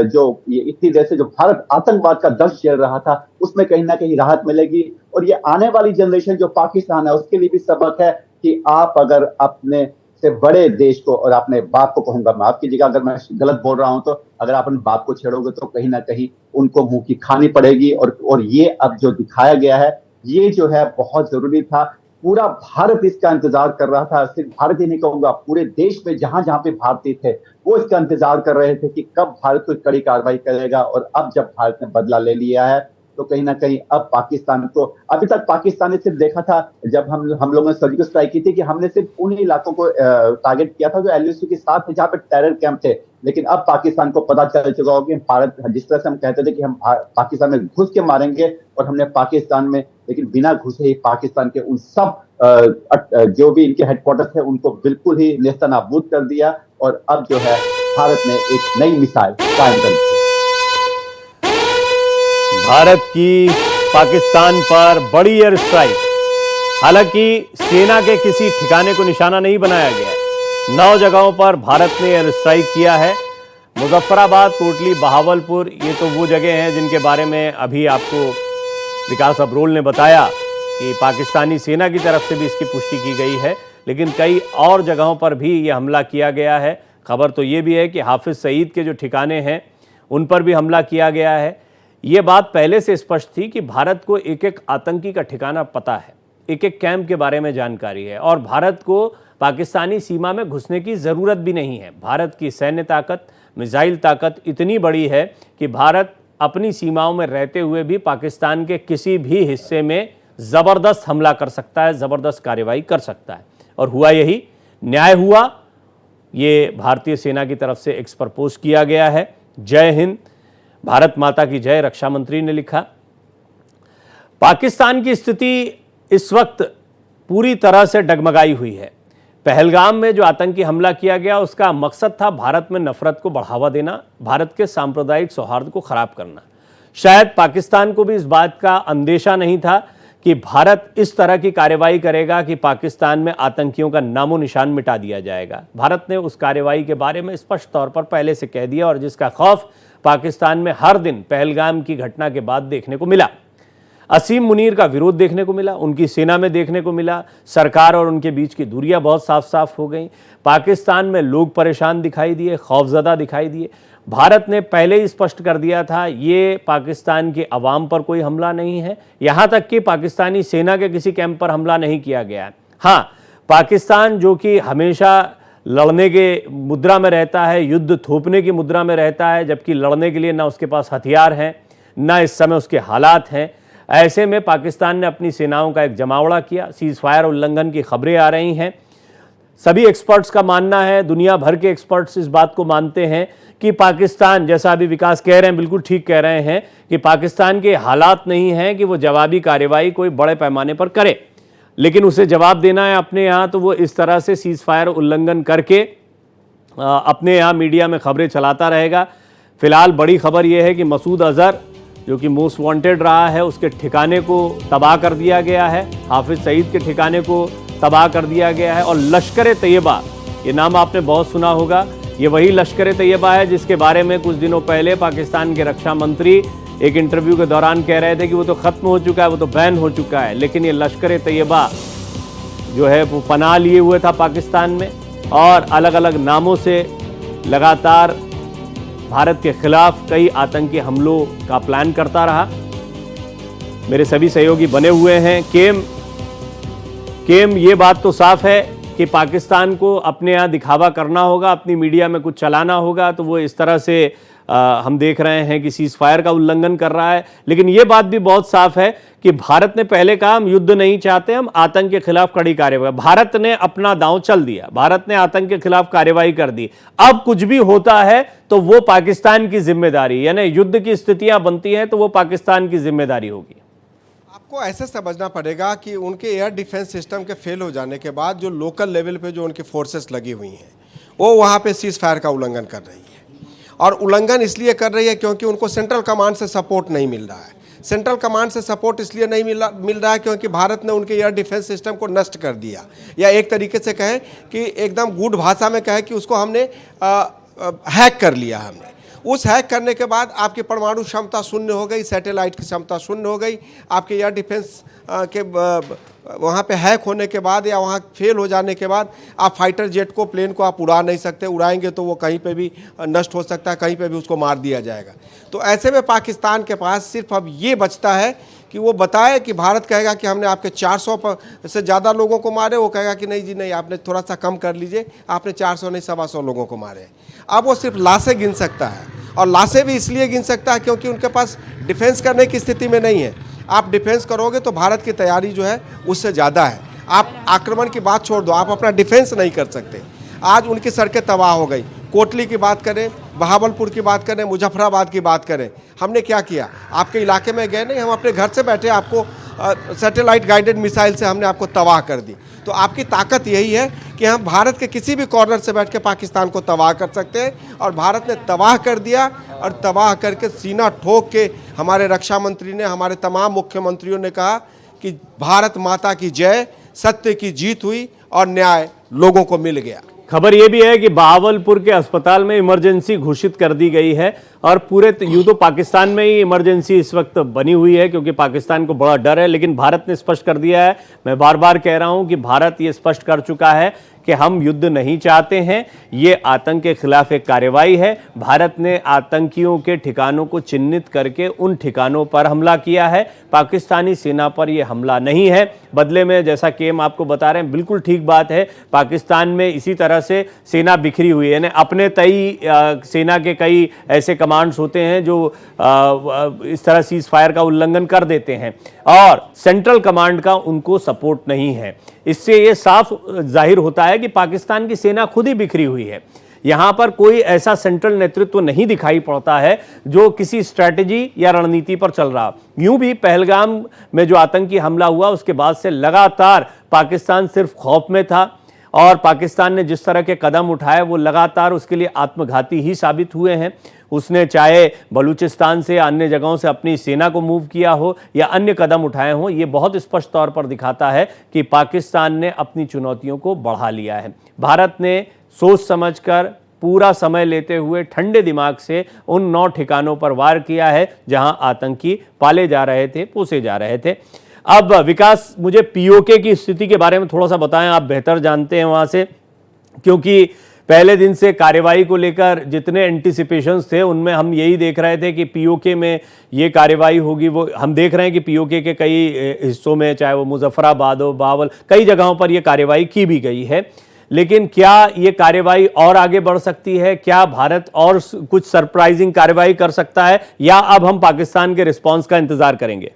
जो इतनी देर से जो भारत आतंकवाद का दर्द झेल रहा था उसमें कहीं ना कहीं राहत मिलेगी। और ये आने वाली जनरेशन जो पाकिस्तान है उसके लिए भी सबक है कि आप अगर अपने से बड़े देश को, और अपने बाप को कहूंगा मैं, आपकी जगह अगर मैं गलत बोल रहा हूं तो, अगर आप अपने बाप को छेड़ोगे तो कहीं ना कहीं उनको मुंह की खानी पड़ेगी। और ये अब जो दिखाया गया है ये जो है बहुत जरूरी था। पूरा भारत इसका इंतजार कर रहा था। सिर्फ भारत ही नहीं कहूंगा, पूरे देश में जहां जहां पे भारतीय थे वो इसका इंतजार कर रहे थे कि कब भारत कोई कड़ी कार्रवाई करेगा। और अब जब भारत ने बदला ले लिया है तो कहीं ना कहीं अब पाकिस्तान को, अभी तक पाकिस्तान ने सिर्फ देखा था जब हम लोगों ने सर्जिकल स्ट्राइक की थी कि हमने सिर्फ उन्हीं इलाकों को टारगेट किया था जो एलओसी के साथ थे, जहां पे टेरर कैंप थे। लेकिन अब पाकिस्तान को पता चल चुका होगा कि भारत, जिस तरह से हम कहते थे कि हम पाकिस्तान में घुस के मारेंगे, और हमने पाकिस्तान में लेकिन बिना घुसे ही पाकिस्तान के उन सब जो भी इनके हेडक्वार्टर थे उनको बिल्कुल ही नेस्तनाबूद कर दिया। और अब जो है भारत ने एक नई मिसाइल कायम कर दी। भारत की पाकिस्तान पर बड़ी एयर स्ट्राइक। हालांकि सेना के किसी ठिकाने को निशाना नहीं बनाया गया है। 9 जगहों पर भारत ने एयर स्ट्राइक किया है। मुजफ्फराबाद, कोटली, बहावलपुर, ये तो वो जगह हैं जिनके बारे में अभी आपको विकास अब्रोल ने बताया कि पाकिस्तानी सेना की तरफ से भी इसकी पुष्टि की गई है। लेकिन कई और जगहों पर भी ये हमला किया गया है। खबर तो ये भी है कि हाफिज सईद के जो ठिकाने हैं उन पर भी हमला किया गया है। ये बात पहले से स्पष्ट थी कि भारत को एक एक आतंकी का ठिकाना पता है, एक एक कैंप के बारे में जानकारी है, और भारत को पाकिस्तानी सीमा में घुसने की ज़रूरत भी नहीं है। भारत की सैन्य ताकत, मिसाइल ताकत इतनी बड़ी है कि भारत अपनी सीमाओं में रहते हुए भी पाकिस्तान के किसी भी हिस्से में ज़बरदस्त हमला कर सकता है, ज़बरदस्त कार्रवाई कर सकता है। और हुआ यही, न्याय हुआ। ये भारतीय सेना की तरफ से एक्सप्रपोज किया गया है। जय हिंद, भारत माता की जय, रक्षा मंत्री ने लिखा। पाकिस्तान की स्थिति इस वक्त पूरी तरह से डगमगाई हुई है। पहलगाम में जो आतंकी हमला किया गया उसका मकसद था भारत में नफरत को बढ़ावा देना, भारत के सांप्रदायिक सौहार्द को खराब करना। शायद पाकिस्तान को भी इस बात का अंदेशा नहीं था कि भारत इस तरह की कार्रवाई करेगा कि पाकिस्तान में आतंकियों का नामो निशान मिटा दिया जाएगा। भारत ने उस कार्रवाई के बारे में स्पष्ट तौर पर पहले से कह दिया और जिसका खौफ पाकिस्तान में हर दिन पहलगाम की घटना के बाद देखने को मिला। असीम मुनीर का विरोध देखने को मिला, उनकी सेना में देखने को मिला। सरकार और उनके बीच की दूरियां बहुत साफ साफ हो गई। पाकिस्तान में लोग परेशान दिखाई दिए, खौफजदा दिखाई दिए। भारत ने पहले ही स्पष्ट कर दिया था ये पाकिस्तान के अवाम पर कोई हमला नहीं है, यहां तक कि पाकिस्तानी सेना के किसी कैंप पर हमला नहीं किया गया है। हाँ, पाकिस्तान जो कि हमेशा लड़ने के मुद्रा में रहता है, युद्ध थोपने की मुद्रा में रहता है, जबकि लड़ने के लिए ना उसके पास हथियार हैं, ना इस समय उसके हालात हैं। ऐसे में पाकिस्तान ने अपनी सेनाओं का एक जमावड़ा किया। सीज फायर उल्लंघन की खबरें आ रही हैं। सभी एक्सपर्ट्स का मानना है, दुनिया भर के एक्सपर्ट्स इस बात को मानते हैं कि पाकिस्तान, जैसा अभी विकास कह रहे हैं, बिल्कुल ठीक कह रहे हैं कि पाकिस्तान के हालात नहीं हैं कि वो जवाबी कार्रवाई कोई बड़े पैमाने पर करे, लेकिन उसे जवाब देना है अपने यहाँ तो वो इस तरह से सीज फायर उल्लंघन करके अपने यहाँ मीडिया में खबरें चलाता रहेगा। फिलहाल बड़ी खबर यह है कि मसूद अजहर जो कि मोस्ट वांटेड रहा है, उसके ठिकाने को तबाह कर दिया गया है। हाफिज सईद के ठिकाने को तबाह कर दिया गया है। और लश्कर तैयबा, ये नाम आपने बहुत सुना होगा, ये वही लश्कर तैयबा है जिसके बारे में कुछ दिनों पहले पाकिस्तान के रक्षा मंत्री एक इंटरव्यू के दौरान कह रहे थे कि वो तो ख़त्म हो चुका है, वो तो बैन हो चुका है। लेकिन ये लश्कर तैयबा जो है वो पनाह लिए हुए था पाकिस्तान में और अलग अलग नामों से लगातार भारत के खिलाफ कई आतंकी हमलों का प्लान करता रहा। मेरे सभी सहयोगी बने हुए हैं। केम ये बात तो साफ है कि पाकिस्तान को अपने यहाँ दिखावा करना होगा, अपनी मीडिया में कुछ चलाना होगा, तो वो इस तरह से हम देख रहे हैं कि सीज फायर का उल्लंघन कर रहा है। लेकिन ये बात भी बहुत साफ है कि भारत ने पहले कहा हम युद्ध नहीं चाहते, हम आतंक के खिलाफ कड़ी कार्रवाई। भारत ने अपना दांव चल दिया, भारत ने आतंक के खिलाफ कार्रवाई कर दी। अब कुछ भी होता है तो वो पाकिस्तान की जिम्मेदारी, यानी युद्ध की स्थितियां बनती हैं तो वो पाकिस्तान की जिम्मेदारी होगी। आपको ऐसे समझना पड़ेगा कि उनके एयर डिफेंस सिस्टम के फेल हो जाने के बाद जो लोकल लेवल पे जो उनकी फोर्सेस लगी हुई हैं वो वहाँ पे सीज फायर का उल्लंघन कर रही है। और उल्लंघन इसलिए कर रही है क्योंकि उनको सेंट्रल कमांड से सपोर्ट नहीं मिल रहा है। सेंट्रल कमांड से सपोर्ट इसलिए नहीं मिल रहा है क्योंकि भारत ने उनके एयर डिफेंस सिस्टम को नष्ट कर दिया, या एक तरीके से कहें कि एकदम गूढ़ भाषा में कहें कि उसको हमने हैक कर लिया। हमने उस हैक करने के बाद आपकी परमाणु क्षमता शून्य हो गई, सैटेलाइट की क्षमता शून्य हो गई। आपके एयर डिफेंस के वहाँ पे हैक होने के बाद या वहाँ फेल हो जाने के बाद आप फाइटर जेट को, प्लेन को आप उड़ा नहीं सकते। उड़ाएंगे तो वो कहीं पे भी नष्ट हो सकता है, कहीं पे भी उसको मार दिया जाएगा। तो ऐसे में पाकिस्तान के पास सिर्फ अब ये बचता है कि वो बताए कि भारत कहेगा कि हमने आपके 400 से ज़्यादा लोगों को मारे, वो कहेगा कि नहीं जी नहीं, आपने थोड़ा सा कम कर लीजिए, आपने 400 नहीं 125 लोगों को मारे। अब वो सिर्फ लाशें गिन सकता है, और लाशें भी इसलिए गिन सकता है क्योंकि उनके पास डिफेंस करने की स्थिति में नहीं है। आप डिफेंस करोगे तो भारत की तैयारी जो है उससे ज़्यादा है। आप आक्रमण की बात छोड़ दो, आप अपना डिफेंस नहीं कर सकते। आज उनकी सड़कें तबाह हो गई। कोटली की बात करें, बहावलपुर की बात करें, मुजफ्फराबाद की बात करें, हमने क्या किया? आपके इलाके में गए नहीं, हम अपने घर से बैठे आपको सैटेलाइट गाइडेड मिसाइल से हमने आपको तबाह कर दी। तो आपकी ताकत यही है कि हम भारत के किसी भी कॉर्नर से बैठ के पाकिस्तान को तबाह कर सकते हैं, और भारत ने तबाह कर दिया। और तबाह करके सीना ठोक के हमारे रक्षा मंत्री ने, हमारे तमाम मुख्यमंत्रियों ने कहा कि भारत माता की जय, सत्य की जीत हुई और न्याय लोगों को मिल गया। खबर यह भी है कि बहावलपुर के अस्पताल में इमरजेंसी घोषित कर दी गई है, और पूरे यूं तो पाकिस्तान में ही इमरजेंसी इस वक्त बनी हुई है क्योंकि पाकिस्तान को बड़ा डर है। लेकिन भारत ने स्पष्ट कर दिया है, मैं बार बार कह रहा हूं कि भारत ये स्पष्ट कर चुका है कि हम युद्ध नहीं चाहते हैं, ये आतंक के खिलाफ एक कार्रवाई है। भारत ने आतंकियों के ठिकानों को चिन्हित करके उन ठिकानों पर हमला किया है, पाकिस्तानी सेना पर यह हमला नहीं है। बदले में, जैसा केम आपको बता रहे हैं, बिल्कुल ठीक बात है, पाकिस्तान में इसी तरह से सेना बिखरी हुई है। अपने तय सेना के कई ऐसे कमांड्स होते हैं जो इस तरह सीज फायर का उल्लंघन कर देते हैं, और सेंट्रल कमांड का उनको सपोर्ट नहीं है। इससे ये साफ जाहिर होता है कि पाकिस्तान की सेना खुद ही बिखरी हुई है। यहां पर कोई ऐसा सेंट्रल नेतृत्व नहीं दिखाई पड़ता है जो किसी स्ट्रैटेजी या रणनीति पर चल रहा। यूं भी पहलगाम में जो आतंकी हमला हुआ उसके बाद से लगातार पाकिस्तान सिर्फ खौफ में था। और पाकिस्तान ने जिस तरह के कदम उठाए वो लगातार उसके लिए आत्मघाती ही साबित हुए हैं। उसने चाहे बलूचिस्तान से अन्य जगहों से अपनी सेना को मूव किया हो या अन्य कदम उठाए हों, ये बहुत स्पष्ट तौर पर दिखाता है कि पाकिस्तान ने अपनी चुनौतियों को बढ़ा लिया है। भारत ने सोच समझकर पूरा समय लेते हुए ठंडे दिमाग से उन 9 ठिकानों पर वार किया है जहां आतंकी पाले जा रहे थे, पोसे जा रहे थे। अब विकास, मुझे पीओके की स्थिति के बारे में थोड़ा सा बताएं, आप बेहतर जानते हैं वहां से, क्योंकि पहले दिन से कार्रवाई को लेकर जितने एंटिसिपेशंस थे उनमें हम यही देख रहे थे कि पीओके में ये कार्रवाई होगी। वो हम देख रहे हैं कि पीओके के कई हिस्सों में, चाहे वो मुजफ्फराबाद हो, बावल, कई जगहों पर यह कार्रवाई की भी गई है। लेकिन क्या ये कार्रवाई और आगे बढ़ सकती है? क्या भारत और कुछ सरप्राइजिंग कार्रवाई कर सकता है, या अब हम पाकिस्तान के रिस्पांस का इंतजार करेंगे?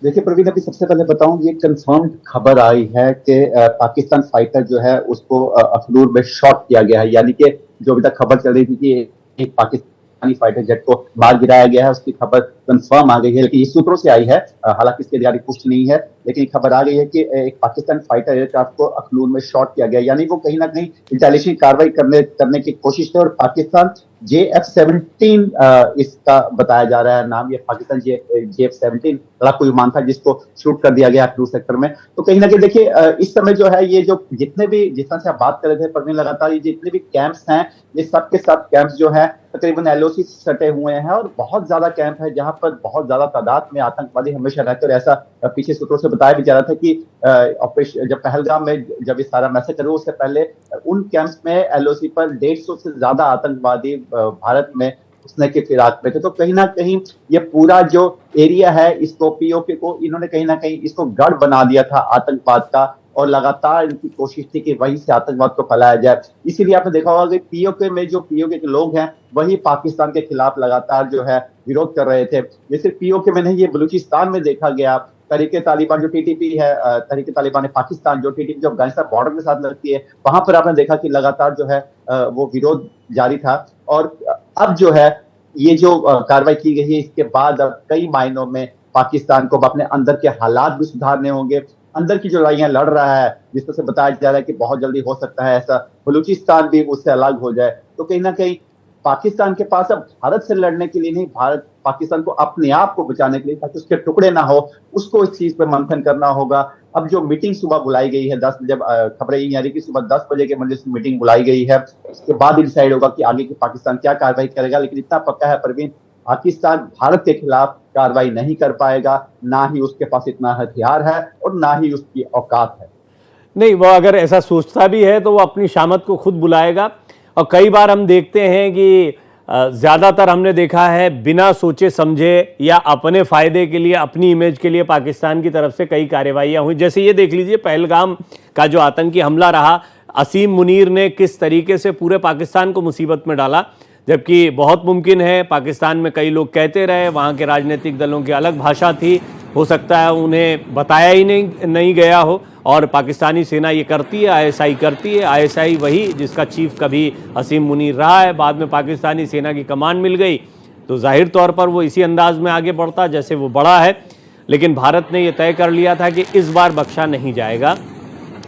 देखिए प्रवीण, अभी सबसे पहले बताऊं, ये कंफर्म खबर आई है कि पाकिस्तान फाइटर जो है उसको अखनूर में शॉट किया गया है। यानी कि जो अभी तक खबर चल रही थी कि एक पाकिस्तानी फाइटर जेट को मार गिराया गया है, उसकी खबर कंफर्म आ गई है। लेकिन ये सूत्रों से आई है, हालांकि इसकी अधिकारिक पुष्टि नहीं है, लेकिन खबर आ गई है कि एक पाकिस्तान फाइटर एयरक्राफ्ट को अखनूर में शॉट किया गया। यानी वो कहीं ना कहीं रिटेलिएशन कार्रवाई करने की कोशिश है। और पाकिस्तान JF-17 इसका बताया जा रहा है नाम, ये पाकिस्तान JF-17 लड़ाकू विमान था जिसको शूट कर दिया गया अखनूर सेक्टर में। तो कहीं ना कहीं देखिए, इस समय जो है ये जो जितना से आप बात कर रहे थे प्रवीण, लगातार ये जितने भी कैंप्स हैं, ये सब के सब कैंप्स जो है तकरीबन LOC सटे हुए हैं, और बहुत ज्यादा कैंप है जहां पर बहुत ज्यादा तादाद में आतंकवादी हमेशा रहते हैं। और ऐसा पीछे सूत्रों से बताया भी जा रहा था कि ऑपरेशन जब पहलगाम में जब ये सारा मैसेज हुआ, उससे पहले उन कैंप्स में LOC पर 150 से ज्यादा आतंकवादी भारत में घुसने के फिराक में थे। तो कहीं ना कहीं ये पूरा जो एरिया है, इसको पीओके को इन्होंने कहीं ना कहीं इसको गढ़ बना दिया था आतंकवाद का, और लगातार इनकी कोशिश थी कि वहीं से आतंकवाद को फैलाया जाए। इसीलिए आपने देखा होगा कि पीओके में जो पीओके के लोग हैं वही पाकिस्तान के खिलाफ लगातार जो है विरोध कर रहे थे। जैसे पीओके में नहीं, ये बलूचिस्तान में देखा गया। तहरीके तालिबान जो TTP है, तहरीके तालिबान पाकिस्तान जो TTP जो अफगानिस्तान बॉर्डर के साथ लगती है, वहां पर आपने देखा कि लगातार जो है वो विरोध जारी था। और अब जो है ये जो कार्रवाई की गई है, इसके बाद अब कई मायनों में पाकिस्तान को अपने अंदर के हालात भी सुधारने होंगे। अंदर की जो लड़ाइयां लड़ रहा है, जिस तरह से बताया जा रहा है कि बहुत जल्दी हो सकता है ऐसा बलूचिस्तान भी उससे अलग हो जाए, तो कहीं ना कहीं पाकिस्तान के पास अब भारत से लड़ने के लिए नहीं, भारत पाकिस्तान को अपने आप को बचाने के लिए, ताकि उसके टुकड़े ना हो, उसको इस चीज पर मंथन करना होगा। अब जो मीटिंग सुबह बुलाई गई है 10, जब खबरें यही आ रही कि सुबह 10 बजे के मजलिस में मीटिंग बुलाई गई है, उसके बाद ही डिसाइड होगा कि आगे की पाकिस्तान क्या कार्रवाई करेगा। लेकिन इतना पक्का है प्रवीण, पाकिस्तान भारत के खिलाफ कार्रवाई नहीं कर पाएगा, ना ही उसके पास इतना हथियार है और ना ही उसकी औकात है। नहीं, वो अगर ऐसा सोचता भी है तो वो अपनी शामत को खुद बुलाएगा। और कई बार हम देखते हैं कि ज़्यादातर हमने देखा है बिना सोचे समझे या अपने फ़ायदे के लिए, अपनी इमेज के लिए पाकिस्तान की तरफ से कई कार्रवाइयाँ हुई। जैसे ये देख लीजिए, पहलगाम का जो आतंकी हमला रहा, असीम मुनीर ने किस तरीके से पूरे पाकिस्तान को मुसीबत में डाला। जबकि बहुत मुमकिन है, पाकिस्तान में कई लोग कहते रहे, वहाँ के राजनीतिक दलों की अलग भाषा थी, हो सकता है उन्हें बताया ही नहीं गया हो, और पाकिस्तानी सेना ये करती है, ISI करती है। ISI वही जिसका चीफ कभी असीम मुनीर रहा है, बाद में पाकिस्तानी सेना की कमान मिल गई तो जाहिर तौर पर वो इसी अंदाज में आगे बढ़ता जैसे वो बढ़ा है। लेकिन भारत ने यह तय कर लिया था कि इस बार बख्शा नहीं जाएगा,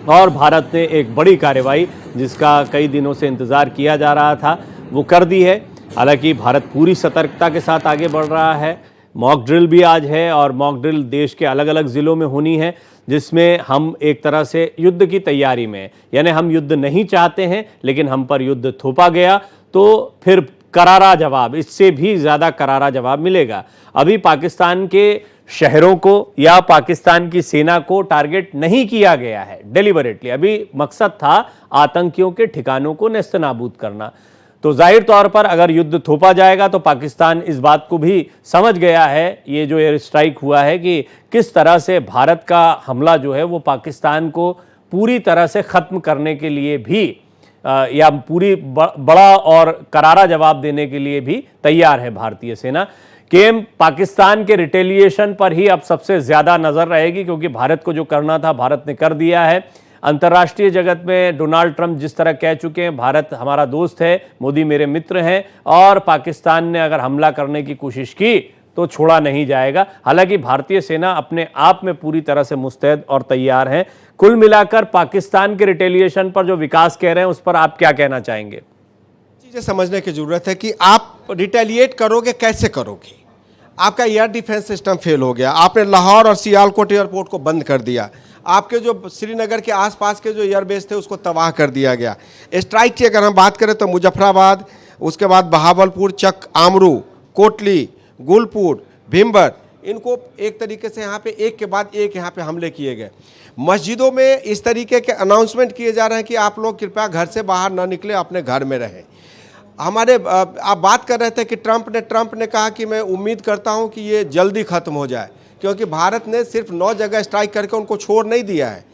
और भारत ने एक बड़ी कार्रवाई, जिसका कई दिनों से इंतज़ार किया जा रहा था, वो कर दी है। हालांकि भारत पूरी सतर्कता के साथ आगे बढ़ रहा है। मॉक ड्रिल भी आज है, और मॉक ड्रिल देश के अलग अलग ज़िलों में होनी है, जिसमें हम एक तरह से युद्ध की तैयारी में, यानी हम युद्ध नहीं चाहते हैं लेकिन हम पर युद्ध थोपा गया तो फिर करारा जवाब, इससे भी ज़्यादा करारा जवाब मिलेगा। अभी पाकिस्तान के शहरों को या पाकिस्तान की सेना को टारगेट नहीं किया गया है डेलिबरेटली। अभी मकसद था आतंकियों के ठिकानों को नेस्तनाबूद करना। तो जाहिर तौर पर अगर युद्ध थोपा जाएगा तो पाकिस्तान इस बात को भी समझ गया है, ये जो एयर स्ट्राइक हुआ है, कि किस तरह से भारत का हमला जो है वो पाकिस्तान को पूरी तरह से ख़त्म करने के लिए भी या पूरी बड़ा और करारा जवाब देने के लिए भी तैयार है भारतीय सेना। केम पाकिस्तान के रिटेलिएशन पर ही अब सबसे ज़्यादा नज़र रहेगी, क्योंकि भारत को जो करना था भारत ने कर दिया है। अंतर्राष्ट्रीय जगत में डोनाल्ड ट्रंप जिस तरह कह चुके हैं, भारत हमारा दोस्त है, मोदी मेरे मित्र हैं, और पाकिस्तान ने अगर हमला करने की कोशिश की तो छोड़ा नहीं जाएगा। हालांकि भारतीय सेना अपने आप में पूरी तरह से मुस्तैद और तैयार है। कुल मिलाकर पाकिस्तान के रिटेलिएशन पर जो विकास कह रहे हैं उस पर आप क्या कहना चाहेंगे? चीज़ें समझने की जरूरत है कि आप रिटेलिएट करोगे, कैसे करोगे। आपका एयर डिफेंस सिस्टम फेल हो गया, आपने लाहौर और सियालकोट एयरपोर्ट को बंद कर दिया, आपके जो श्रीनगर के आसपास के जो एयरबेस थे उसको तबाह कर दिया गया। स्ट्राइक की अगर हम बात करें तो मुजफ्फराबाद, उसके बाद बहावलपुर, चक, आमरू, कोटली, गुलपुर, भीमबर, इनको एक तरीके से यहाँ पे एक के बाद एक यहाँ पे हमले किए गए। मस्जिदों में इस तरीके के अनाउंसमेंट किए जा रहे हैं कि आप लोग कृपया घर से बाहर ना निकले, अपने घर में रहें। हमारे आप बात कर रहे थे कि ट्रंप ने कहा कि मैं उम्मीद करता हूं कि ये जल्दी ख़त्म हो जाए, क्योंकि भारत ने सिर्फ 9 जगह स्ट्राइक करके उनको छोड़ नहीं दिया है।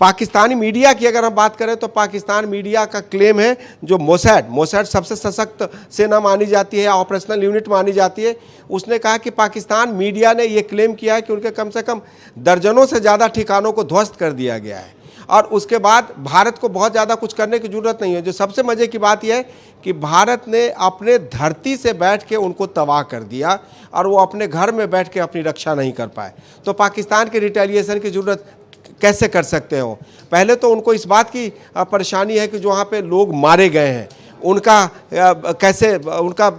पाकिस्तानी मीडिया की अगर हम बात करें तो पाकिस्तान मीडिया का क्लेम है, जो मोसैड सबसे सशक्त सेना मानी जाती है, ऑपरेशनल यूनिट मानी जाती है, उसने कहा कि पाकिस्तान मीडिया ने ये क्लेम किया है कि उनके कम से कम दर्जनों से ज़्यादा ठिकानों को ध्वस्त कर दिया गया है और उसके बाद भारत को बहुत ज़्यादा कुछ करने की ज़रूरत नहीं है। जो सबसे मज़े की बात यह है कि भारत ने अपने धरती से बैठ के उनको तबाह कर दिया और वो अपने घर में बैठ के अपनी रक्षा नहीं कर पाए। तो पाकिस्तान के रिटेलिएशन की ज़रूरत कैसे कर सकते हो? पहले तो उनको इस बात की परेशानी है कि जो वहाँ पे लोग मारे गए हैं उनका कैसे, उनका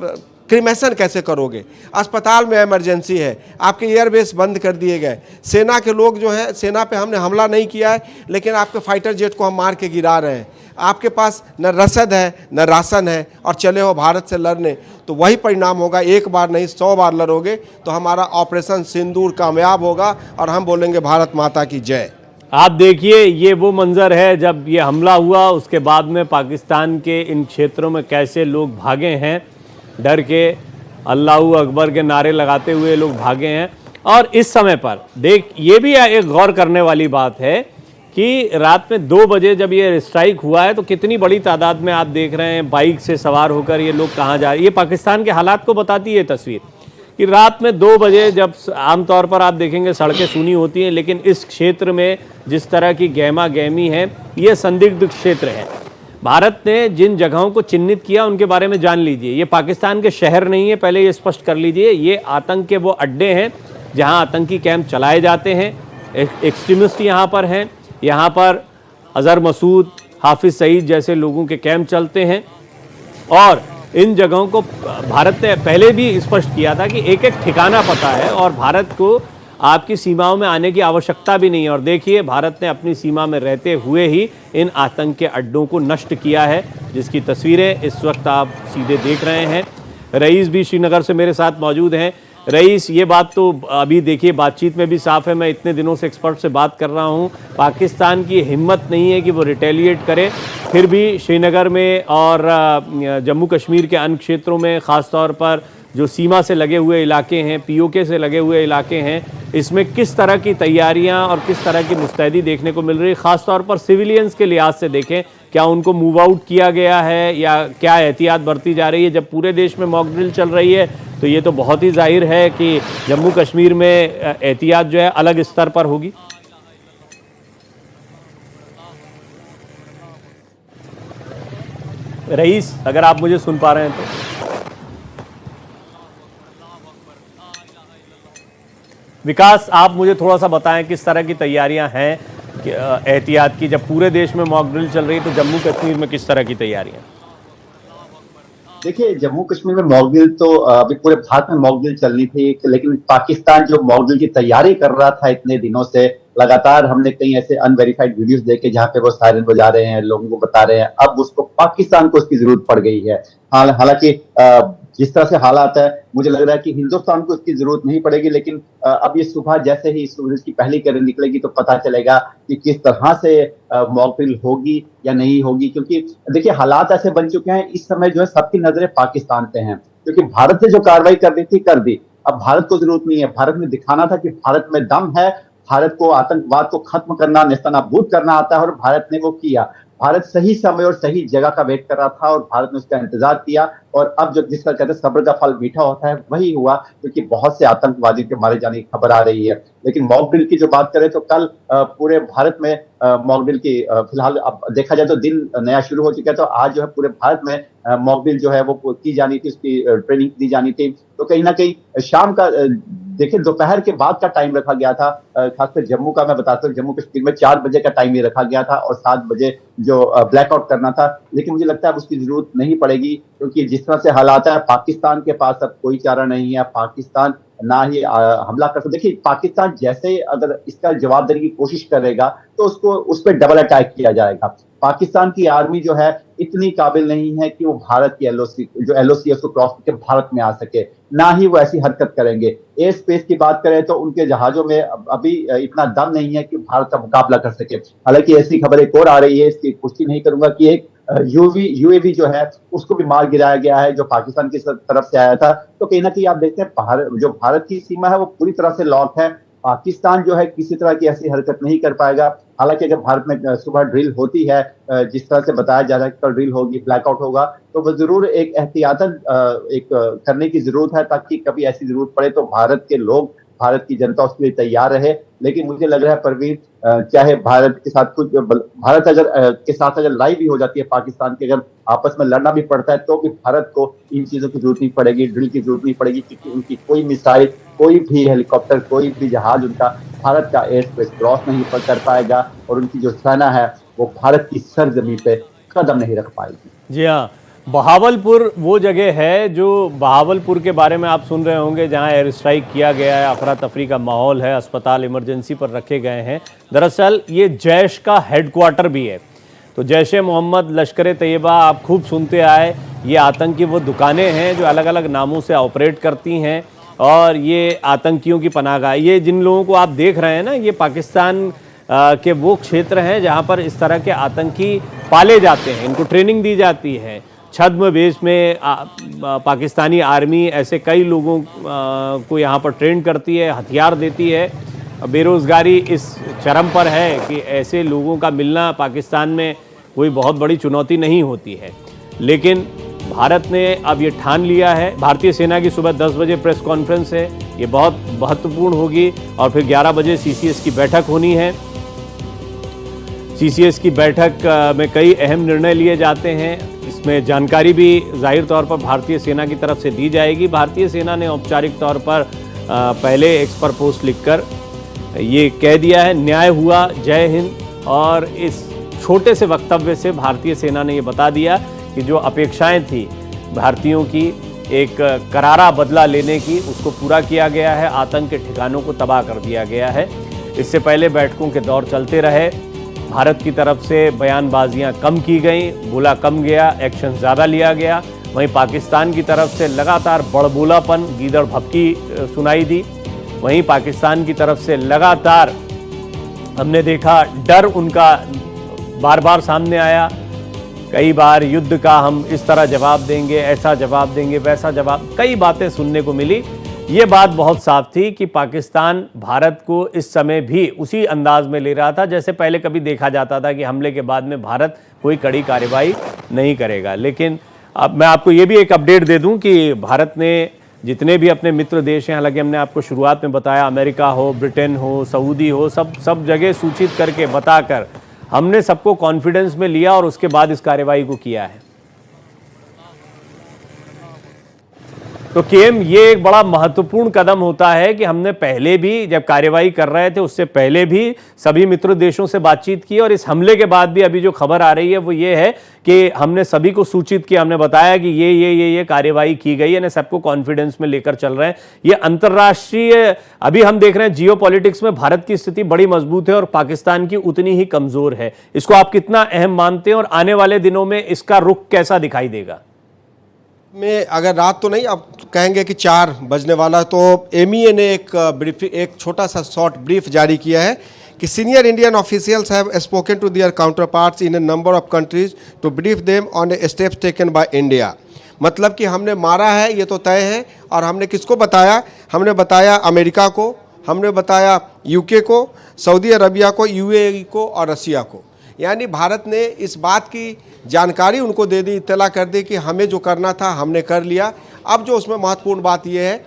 क्रिमेशन कैसे करोगे? अस्पताल में इमरजेंसी है, आपके एयरबेस बंद कर दिए गए, सेना के लोग जो हैं, सेना पे हमने हमला नहीं किया है लेकिन आपके फाइटर जेट को हम मार के गिरा रहे हैं, आपके पास न रसद है न राशन है और चले हो भारत से लड़ने। तो वही परिणाम होगा, एक बार नहीं 100 बार लड़ोगे तो हमारा ऑपरेशन सिंदूर कामयाब होगा और हम बोलेंगे भारत माता की जय। आप देखिए, ये वो मंजर है जब ये हमला हुआ, उसके बाद में पाकिस्तान के इन क्षेत्रों में कैसे लोग भागे हैं, डर के अल्लाहू अकबर के नारे लगाते हुए लोग भागे हैं। और इस समय पर देख, ये भी एक गौर करने वाली बात है कि रात में 2 बजे जब ये स्ट्राइक हुआ है तो कितनी बड़ी तादाद में आप देख रहे हैं बाइक से सवार होकर ये लोग कहाँ जा रहे हैं। ये पाकिस्तान के हालात को बताती है तस्वीर कि रात में 2 बजे जब आमतौर पर आप देखेंगे सड़कें सूनी होती हैं, लेकिन इस क्षेत्र में जिस तरह की गहमा गहमी है, ये संदिग्ध क्षेत्र है। भारत ने जिन जगहों को चिन्हित किया उनके बारे में जान लीजिए, ये पाकिस्तान के शहर नहीं है, पहले ये स्पष्ट कर लीजिए। ये आतंक के वो अड्डे हैं जहां आतंकी कैंप चलाए जाते हैं, एक्सट्रीमिस्ट यहाँ पर हैं, यहाँ पर अजहर मसूद, हाफिज सईद जैसे लोगों के कैंप चलते हैं। और इन जगहों को भारत ने पहले भी स्पष्ट किया था कि एक एक ठिकाना पता है और भारत को आपकी सीमाओं में आने की आवश्यकता भी नहीं है। और देखिए, भारत ने अपनी सीमा में रहते हुए ही इन आतंक के अड्डों को नष्ट किया है, जिसकी तस्वीरें इस वक्त आप सीधे देख रहे हैं। रईस भी श्रीनगर से मेरे साथ मौजूद हैं। रईस, ये बात तो अभी देखिए बातचीत में भी साफ है, मैं इतने दिनों से एक्सपर्ट से बात कर रहा हूँ, पाकिस्तान की हिम्मत नहीं है कि वो रिटेलिएट करे, फिर भी श्रीनगर में और जम्मू कश्मीर के अन्य क्षेत्रों में, ख़ास तौर पर जो सीमा से लगे हुए इलाके हैं, पीओके से लगे हुए इलाके हैं, इसमें किस तरह की तैयारियां और किस तरह की मुस्तैदी देखने को मिल रही है? ख़ास तौर पर सिविलियंस के लिहाज से देखें, क्या उनको मूव आउट किया गया है या क्या एहतियात बरती जा रही है? जब पूरे देश में मॉक ड्रिल चल रही है तो ये तो बहुत ही जाहिर है कि जम्मू कश्मीर में एहतियात जो है अलग स्तर पर होगी। रईस, अगर आप मुझे सुन पा रहे हैं तो विकास, आप मुझे थोड़ा सा बताएं किस तरह की तैयारियां हैं एहतियात की। जब पूरे देश में मॉक ड्रिल चल रही है तो जम्मू कश्मीर में किस तरह की तैयारियां? देखिए, जम्मू कश्मीर में मॉक ड्रिल तो अभी पूरे भारत में मॉक ड्रिल चलनी थी, लेकिन पाकिस्तान जो मॉक ड्रिल की तैयारी कर रहा था इतने दिनों से, लगातार हमने कई ऐसे अनवेरिफाइड वीडियोस देखे जहां पे वो सायरन बजा रहे हैं, लोगों को बता रहे हैं, अब उसको पाकिस्तान को उसकी जरूरत पड़ गई है। हालांकि जिस तरह से हालात है, मुझे लग रहा है कि हिंदुस्तान को इसकी जरूरत नहीं पड़ेगी, लेकिन अब ये सुबह जैसे ही सूरज की पहली किरण निकलेगी तो पता चलेगा कि किस तरह से मॉक ड्रिल होगी या नहीं होगी। क्योंकि देखिए, हालात ऐसे बन चुके हैं, इस समय जो है सबकी नजरें पाकिस्तान पे हैं, क्योंकि भारत ने जो कार्रवाई करनी थी कर दी, अब भारत को जरूरत नहीं है। भारत ने दिखाना था कि भारत में दम है, भारत को आतंकवाद को खत्म करना, नेस्तनाबूद करना आता है, और भारत ने वो किया। भारत सही समय और सही जगह का वेट कर रहा था और भारत ने उसका इंतजार किया। और अब जो जिसका कहते हैं सब्र का फल मीठा होता है, वही हुआ, क्योंकि बहुत से आतंकवादियों के मारे जाने की खबर आ रही है। लेकिन मॉक ड्रिल की जो बात करें तो कल पूरे भारत में मॉक ड्रिल की फिलहाल अब देखा जाए तो दिन नया शुरू हो चुका है, तो आज जो है पूरे भारत में मॉक ड्रिल जो है वो की जानी थी, उसकी ट्रेनिंग दी जानी थी। तो कहीं ना कहीं शाम का देखिए दोपहर के बाद का टाइम रखा गया था। खासकर जम्मू का मैं बताता हूँ, जम्मू कश्मीर में 4 बजे का टाइम ही रखा गया था और 7 बजे जो ब्लैकआउट करना था। लेकिन मुझे लगता है अब उसकी जरूरत नहीं पड़ेगी, क्योंकि जिस तरह से हालात है पाकिस्तान के पास अब कोई चारा नहीं है। पाकिस्तान ना ही हमला कर सकते। देखिए पाकिस्तान जैसे अगर इसका जवाब देने की कोशिश करेगा तो उसको उस पर डबल अटैक किया जाएगा। पाकिस्तान की आर्मी जो है इतनी काबिल नहीं है कि वो भारत की एलओसी है उसको क्रॉस करके भारत में आ सके, ना ही वो ऐसी हरकत करेंगे। एयर स्पेस की बात करें तो उनके जहाजों में अभी इतना दम नहीं है कि भारत का मुकाबला कर सके। हालांकि ऐसी खबर एक और आ रही है, इसकी पुष्टि नहीं करूंगा, कि एक यूएवी जो है उसको भी मार गिराया गया है, जो पाकिस्तान की तरफ से आया था। तो कहीं ना कहीं आप देखते हैं जो भारत की सीमा है वो पूरी तरह से लॉक है। पाकिस्तान जो है किसी तरह की ऐसी हरकत नहीं कर पाएगा। हालांकि अगर भारत में सुबह ड्रिल होती है, जिस तरह से बताया जा रहा है कल ड्रिल होगी, ब्लैकआउट होगा, तो वो जरूर एक एहतियातन एक करने की जरूरत है, ताकि कभी ऐसी जरूरत पड़े तो भारत के लोग, भारत की जनता उसके लिए तैयार रहे। लेकिन मुझे लग रहा है परवीन, चाहे भारत के साथ कुछ भारत अगर के साथ अगर लड़ाई भी हो जाती है पाकिस्तान के, अगर आपस में लड़ना भी पड़ता है, तो भी भारत को इन चीजों की जरूरत नहीं पड़ेगी, ड्रिल की जरूरत नहीं पड़ेगी, क्योंकि उनकी कोई मिसाइल, कोई भी हेलीकॉप्टर, कोई भी जहाज उनका भारत का एयर स्पेस क्रॉस नहीं कर पाएगा और उनकी जो सेना है वो भारत की सरजमीन पे कदम नहीं रख पाएगी। जी हाँ, बहावलपुर वो जगह है जो बहावलपुर के बारे में आप सुन रहे होंगे, जहां एयर स्ट्राइक किया गया है, अफरा तफरी का माहौल है, अस्पताल इमरजेंसी पर रखे गए हैं। दरअसल ये जैश का हेडक्वार्टर भी है। तो जैश ए मोहम्मद, लश्कर ए तैयबा आप खूब सुनते आए, ये आतंकी वो दुकानें हैं जो अलग अलग नामों से ऑपरेट करती हैं और ये आतंकियों की पनाहगाह। ये जिन लोगों को आप देख रहे हैं ना, ये पाकिस्तान के वो क्षेत्र हैं जहाँ पर इस तरह के आतंकी पाले जाते हैं, इनको ट्रेनिंग दी जाती है। छद्म वेश में पाकिस्तानी आर्मी ऐसे कई लोगों को यहाँ पर ट्रेन करती है, हथियार देती है। बेरोज़गारी इस चरम पर है कि ऐसे लोगों का मिलना पाकिस्तान में कोई बहुत बड़ी चुनौती नहीं होती है। लेकिन भारत ने अब ये ठान लिया है। भारतीय सेना की सुबह 10 बजे प्रेस कॉन्फ्रेंस है, ये बहुत महत्वपूर्ण होगी, और फिर 11 बजे सीसीएस की बैठक होनी है। सीसीएस की बैठक में कई अहम निर्णय लिए जाते हैं। इसमें जानकारी भी जाहिर तौर पर भारतीय सेना की तरफ से दी जाएगी। भारतीय सेना ने औपचारिक तौर पर पहले एक्स पर पोस्ट लिखकर ये कह दिया है, न्याय हुआ, जय हिंद। और इस छोटे से वक्तव्य से भारतीय सेना ने ये बता दिया कि जो अपेक्षाएं थी भारतीयों की एक करारा बदला लेने की, उसको पूरा किया गया है। आतंक के ठिकानों को तबाह कर दिया गया है। इससे पहले बैठकों के दौर चलते रहे। भारत की तरफ से बयानबाजियां कम की गई, बोला कम गया, एक्शन ज़्यादा लिया गया। वहीं पाकिस्तान की तरफ से लगातार बड़बोलापन, गीदड़ भपकी सुनाई दी। वहीं पाकिस्तान की तरफ से लगातार हमने देखा डर उनका बार बार सामने आया। कई बार युद्ध का हम इस तरह जवाब देंगे, ऐसा जवाब देंगे, वैसा जवाब, कई बातें सुनने को मिली। ये बात बहुत साफ थी कि पाकिस्तान भारत को इस समय भी उसी अंदाज में ले रहा था जैसे पहले कभी देखा जाता था कि हमले के बाद में भारत कोई कड़ी कार्रवाई नहीं करेगा। लेकिन अब मैं आपको ये भी एक अपडेट दे दूं कि भारत ने जितने भी अपने मित्र देश हैं, हालांकि हमने आपको शुरुआत में बताया, अमेरिका हो, ब्रिटेन हो, सऊदी हो, सब जगह सूचित करके बताकर हमने सबको कॉन्फिडेंस में लिया और उसके बाद इस कार्रवाई को किया है। तो केएम, ये एक बड़ा महत्वपूर्ण कदम होता है कि हमने पहले भी जब कार्रवाई कर रहे थे उससे पहले भी सभी मित्र देशों से बातचीत की, और इस हमले के बाद भी अभी जो खबर आ रही है वो ये है कि हमने सभी को सूचित किया, हमने बताया कि ये कार्रवाई की गई है, सबको कॉन्फिडेंस में लेकर चल रहे हैं। ये अंतर्राष्ट्रीय, अभी हम देख रहे हैं जियोपॉलिटिक्स में भारत की स्थिति बड़ी मजबूत है और पाकिस्तान की उतनी ही कमजोर है। इसको आप कितना अहम मानते हैं और आने वाले दिनों में इसका रुख कैसा दिखाई देगा? में अगर रात तो नहीं, आप कहेंगे कि 4 बजने वाला, तो एमईए ने एक छोटा सा शॉर्ट ब्रीफ जारी किया है कि senior Indian officials have spoken to their counterparts in a number of countries to brief them on a steps taken by India. मतलब कि हमने मारा है ये तो तय है, और हमने किसको बताया? हमने बताया अमेरिका को, हमने बताया यूके को, सऊदी अरबिया को, यूएई को और रसिया को। यानी भारत ने इस बात की जानकारी उनको दे दी, इत्तला कर दी कि हमें जो करना था हमने कर लिया। अब जो उसमें महत्वपूर्ण बात यह है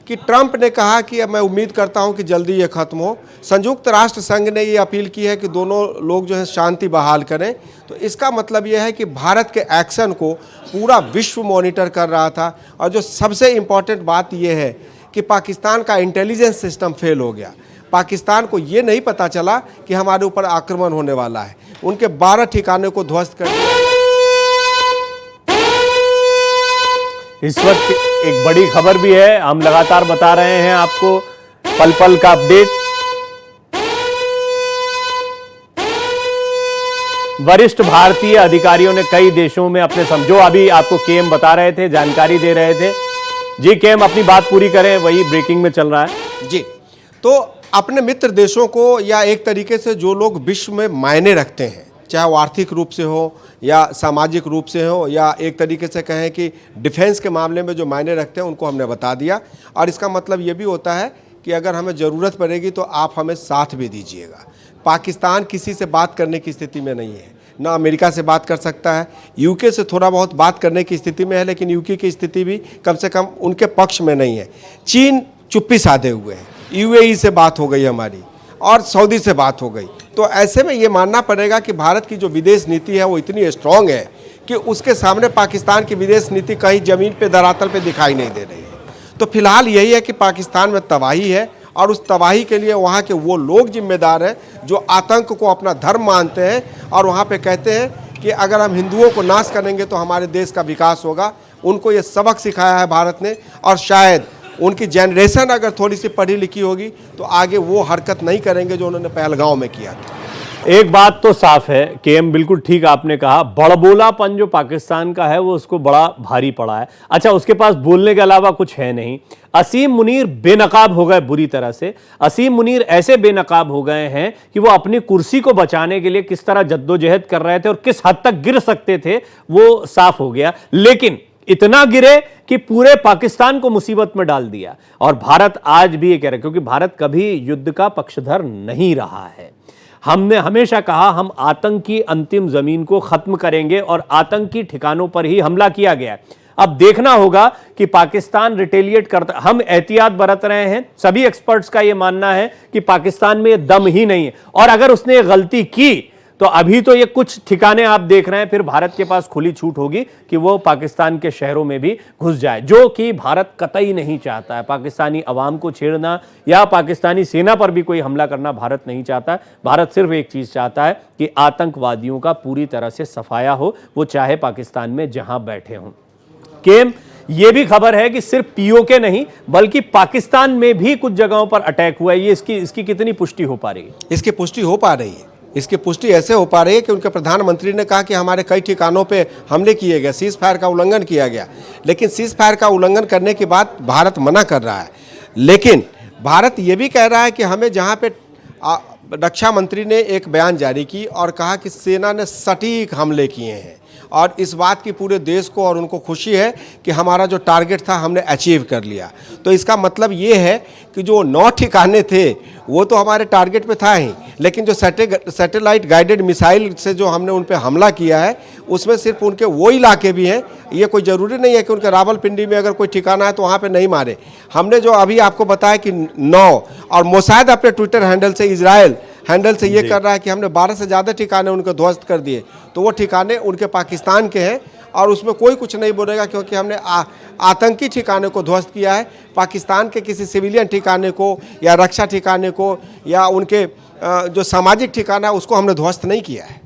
कि ट्रंप ने कहा कि अब मैं उम्मीद करता हूं कि जल्दी ये खत्म हो। संयुक्त राष्ट्र संघ ने ये अपील की है कि दोनों लोग जो है शांति बहाल करें। तो इसका मतलब यह है कि भारत के एक्शन को पूरा विश्व मॉनिटर कर रहा था। और जो सबसे इम्पॉर्टेंट बात यह है कि पाकिस्तान का इंटेलिजेंस सिस्टम फेल हो गया। पाकिस्तान को ये नहीं पता चला कि हमारे ऊपर आक्रमण होने वाला है। उनके 12 ठिकाने को ध्वस्त कर दिया। इस वक्त एक बड़ी खबर भी है, हम लगातार बता रहे हैं आपको पल पल का अपडेट। वरिष्ठ भारतीय अधिकारियों ने कई देशों में अपने समझो, अभी आपको केएम बता रहे थे, जानकारी दे रहे थे। जी केएम, अपनी बात पूरी करें, वही ब्रेकिंग में चल रहा है। जी, तो अपने मित्र देशों को या एक तरीके से जो लोग विश्व में मायने रखते हैं, चाहे वो आर्थिक रूप से हो या सामाजिक रूप से हो या एक तरीके से कहें कि डिफेंस के मामले में जो मायने रखते हैं, उनको हमने बता दिया। और इसका मतलब ये भी होता है कि अगर हमें ज़रूरत पड़ेगी तो आप हमें साथ भी दीजिएगा। पाकिस्तान किसी से बात करने की स्थिति में नहीं है, ना अमेरिका से बात कर सकता है। यूके से थोड़ा बहुत बात करने की स्थिति में है, लेकिन यूके की स्थिति भी कम से कम उनके पक्ष में नहीं है। चीन चुप्पी साधे हुए है। यूएई से बात हो गई हमारी और सऊदी से बात हो गई। तो ऐसे में ये मानना पड़ेगा कि भारत की जो विदेश नीति है वो इतनी स्ट्रांग है कि उसके सामने पाकिस्तान की विदेश नीति कहीं ज़मीन पे धरातल पे दिखाई नहीं दे रही है। तो फिलहाल यही है कि पाकिस्तान में तबाही है और उस तबाही के लिए वहाँ के वो लोग जिम्मेदार हैं जो आतंक को अपना धर्म मानते हैं और वहाँ पे कहते हैं कि अगर हम हिंदुओं को नाश करेंगे तो हमारे देश का विकास होगा। उनको ये सबक सिखाया है भारत ने, और शायद उनकी जनरेशन अगर थोड़ी सी पढ़ी लिखी होगी तो आगे वो हरकत नहीं करेंगे जो उन्होंने पहलगांव में किया था। एक बात तो साफ है, केएम बिल्कुल ठीक आपने कहा, बड़बोलापन जो पाकिस्तान का है वो उसको बड़ा भारी पड़ा है। अच्छा, उसके पास बोलने के अलावा कुछ है नहीं। असीम मुनीर बेनकाब हो गए बुरी तरह से। असीम मुनीर ऐसे बेनकाब हो गए हैं कि वो अपनी कुर्सी को बचाने के लिए किस तरह जद्दोजहद कर रहे थे और किस हद तक गिर सकते थे वो साफ हो गया। लेकिन इतना गिरे कि पूरे पाकिस्तान को मुसीबत में डाल दिया। और भारत आज भी ये कह रहा है, क्योंकि भारत कभी युद्ध का पक्षधर नहीं रहा है। हमने हमेशा कहा हम आतंकी अंतिम जमीन को खत्म करेंगे और आतंकी ठिकानों पर ही हमला किया गया। अब देखना होगा कि पाकिस्तान रिटेलिएट करता। हम एहतियात बरत रहे हैं, सभी एक्सपर्ट्स का यह मानना है कि पाकिस्तान में यह दम ही नहीं है। और अगर उसने ये गलती की तो अभी तो ये कुछ ठिकाने आप देख रहे हैं, फिर भारत के पास खुली छूट होगी कि वो पाकिस्तान के शहरों में भी घुस जाए, जो कि भारत कतई नहीं चाहता है। पाकिस्तानी अवाम को छेड़ना या पाकिस्तानी सेना पर भी कोई हमला करना भारत नहीं चाहता। भारत सिर्फ एक चीज चाहता है कि आतंकवादियों का पूरी तरह से सफाया हो, वो चाहे पाकिस्तान में जहां बैठे हों। केएम, यह भी खबर है कि सिर्फ पीओके नहीं बल्कि पाकिस्तान में भी कुछ जगहों पर अटैक हुआ है। ये इसकी कितनी पुष्टि हो पा रही है? इसकी पुष्टि हो पा रही है। इसकी पुष्टि ऐसे हो पा रही है कि उनके प्रधानमंत्री ने कहा कि हमारे कई ठिकानों पे हमले किए गए, सीज फायर का उल्लंघन किया गया। लेकिन सीज फायर का उल्लंघन करने के बाद भारत मना कर रहा है। लेकिन भारत ये भी कह रहा है कि हमें जहाँ पे रक्षा मंत्री ने एक बयान जारी की और कहा कि सेना ने सटीक हमले किए हैं और इस बात की पूरे देश को और उनको खुशी है कि हमारा जो टारगेट था हमने अचीव कर लिया। तो इसका मतलब ये है कि जो 9 ठिकाने थे वो तो हमारे टारगेट पे था ही, लेकिन जो सैटेलाइट गाइडेड मिसाइल से जो हमने उन पे हमला किया है उसमें सिर्फ उनके वो इलाके भी हैं। ये कोई ज़रूरी नहीं है कि उनके रावलपिंडी में अगर कोई ठिकाना है तो वहाँ पे नहीं मारे। हमने जो अभी आपको बताया कि 9, और मोसाद अपने ट्विटर हैंडल से, इजराइल हैंडल से ये कर रहा है कि हमने 12 से ज़्यादा ठिकाने उनको ध्वस्त कर दिए। तो वो ठिकाने उनके पाकिस्तान के हैं और उसमें कोई कुछ नहीं बोलेगा, क्योंकि हमने आतंकी ठिकाने को ध्वस्त किया है। पाकिस्तान के किसी सिविलियन ठिकाने को या रक्षा ठिकाने को या उनके जो सामाजिक ठिकाना उसको हमने ध्वस्त नहीं किया है।